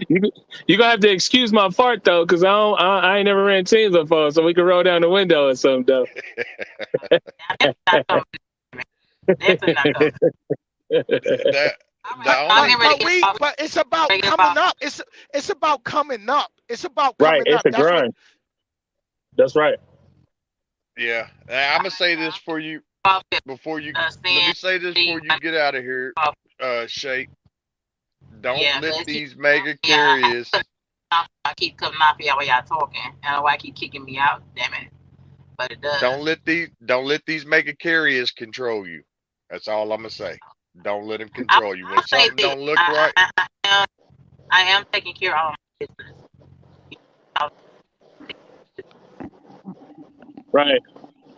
you you gonna have to excuse my part though, cause I ain't never ran teams before, so we can roll down the window or something though. Definitely not coming. That All right, the I'm only getting ready to get off. But it's about Get coming off. up. It's about coming up. It's about Right, coming it's up. a That's what. grind. That's right. Yeah. I'm gonna say this for you Off it. before you. Let Seeing me say this before you get out of here. Shape. Don't yeah, let let's keep. these mega Yeah, carriers. I keep cutting off y'all while y'all talking. I don't know why I keep kicking me out. Damn it, but it does. Don't let these mega carriers control you. That's all I'm gonna say. Don't let them I, control you. When I'll say something this. don't look right, I am taking care of all my business. I, Right.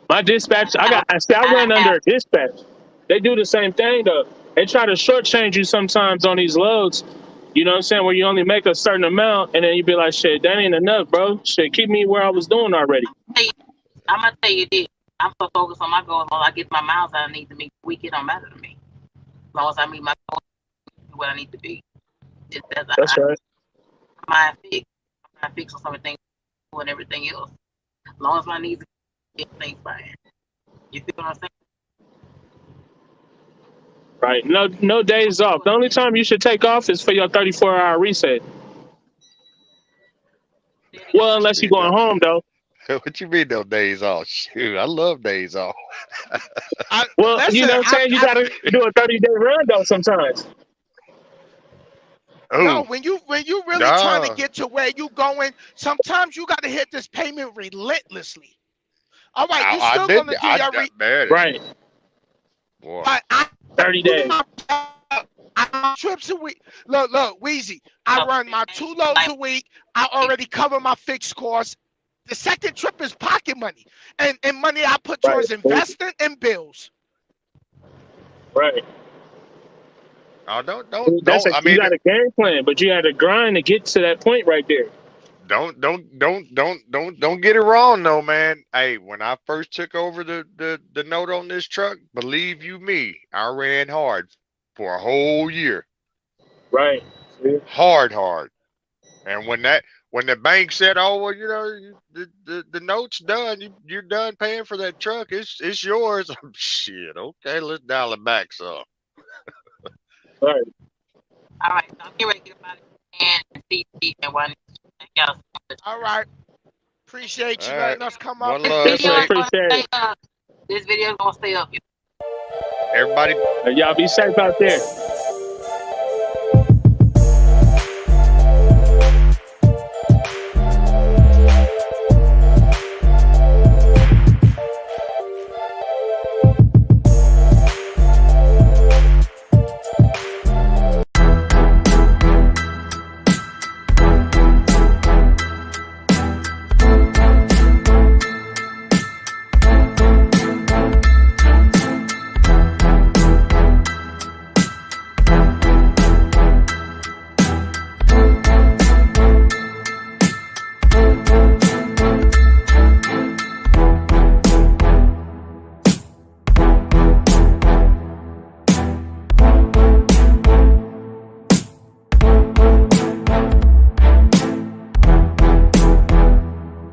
My dispatch, I see, I I run under have a dispatch. They do the same thing though. They try to shortchange you sometimes on these loads. You know what I'm saying? Where you only make a certain amount, and then you be like, "Shit, that ain't enough, bro. Shit, keep me where I was doing already." tell you, I'm gonna tell you this. I'm so focused on my goals. As long as I get my miles I need to meet the week, it don't matter to me. As long as I meet my goals, what I need to be. Just as That's right. mind fixed, I'm fixed on some of the things and everything else. As long as my needs get things fine. You feel what I'm saying? Right. No days off. The only time you should take off is for your 34-hour reset. Well, what you unless you're mean going though? home though. What you mean no days off? Shoot, I love days off. Well, you Listen. know what I'm saying? You gotta do a 30-day run though sometimes. No, Oh, when you really trying to nah. get to where you going, sometimes you got to hit this payment relentlessly. All right, you I still did. gonna do your Man, Right. boy. but I 30 do days. my trips a week. Look, Wheezy. I run my 2 loads Like a week. I already cover my fixed costs. The second trip is pocket money and money I put Right. towards investing and bills. Right. Oh, That's don't. a I you mean, got a game plan, but you had to grind to get to that point right there. don't get it wrong, though, man. Hey, when I first took over the note on this truck, believe you me, I ran hard for a whole year, Right. See? hard. And when the bank said, "Oh well, the note's done. You're done paying for that truck. It's yours." Shit. Okay, let's dial it back some. Right. All right, so I'm getting ready to get about it and see and one. Y'all. All right. Appreciate All you right. letting us come up One and love. Yes, Video man. is say, gonna Appreciate stay it. up. This video is gonna stay up. Everybody Y'all be safe out there.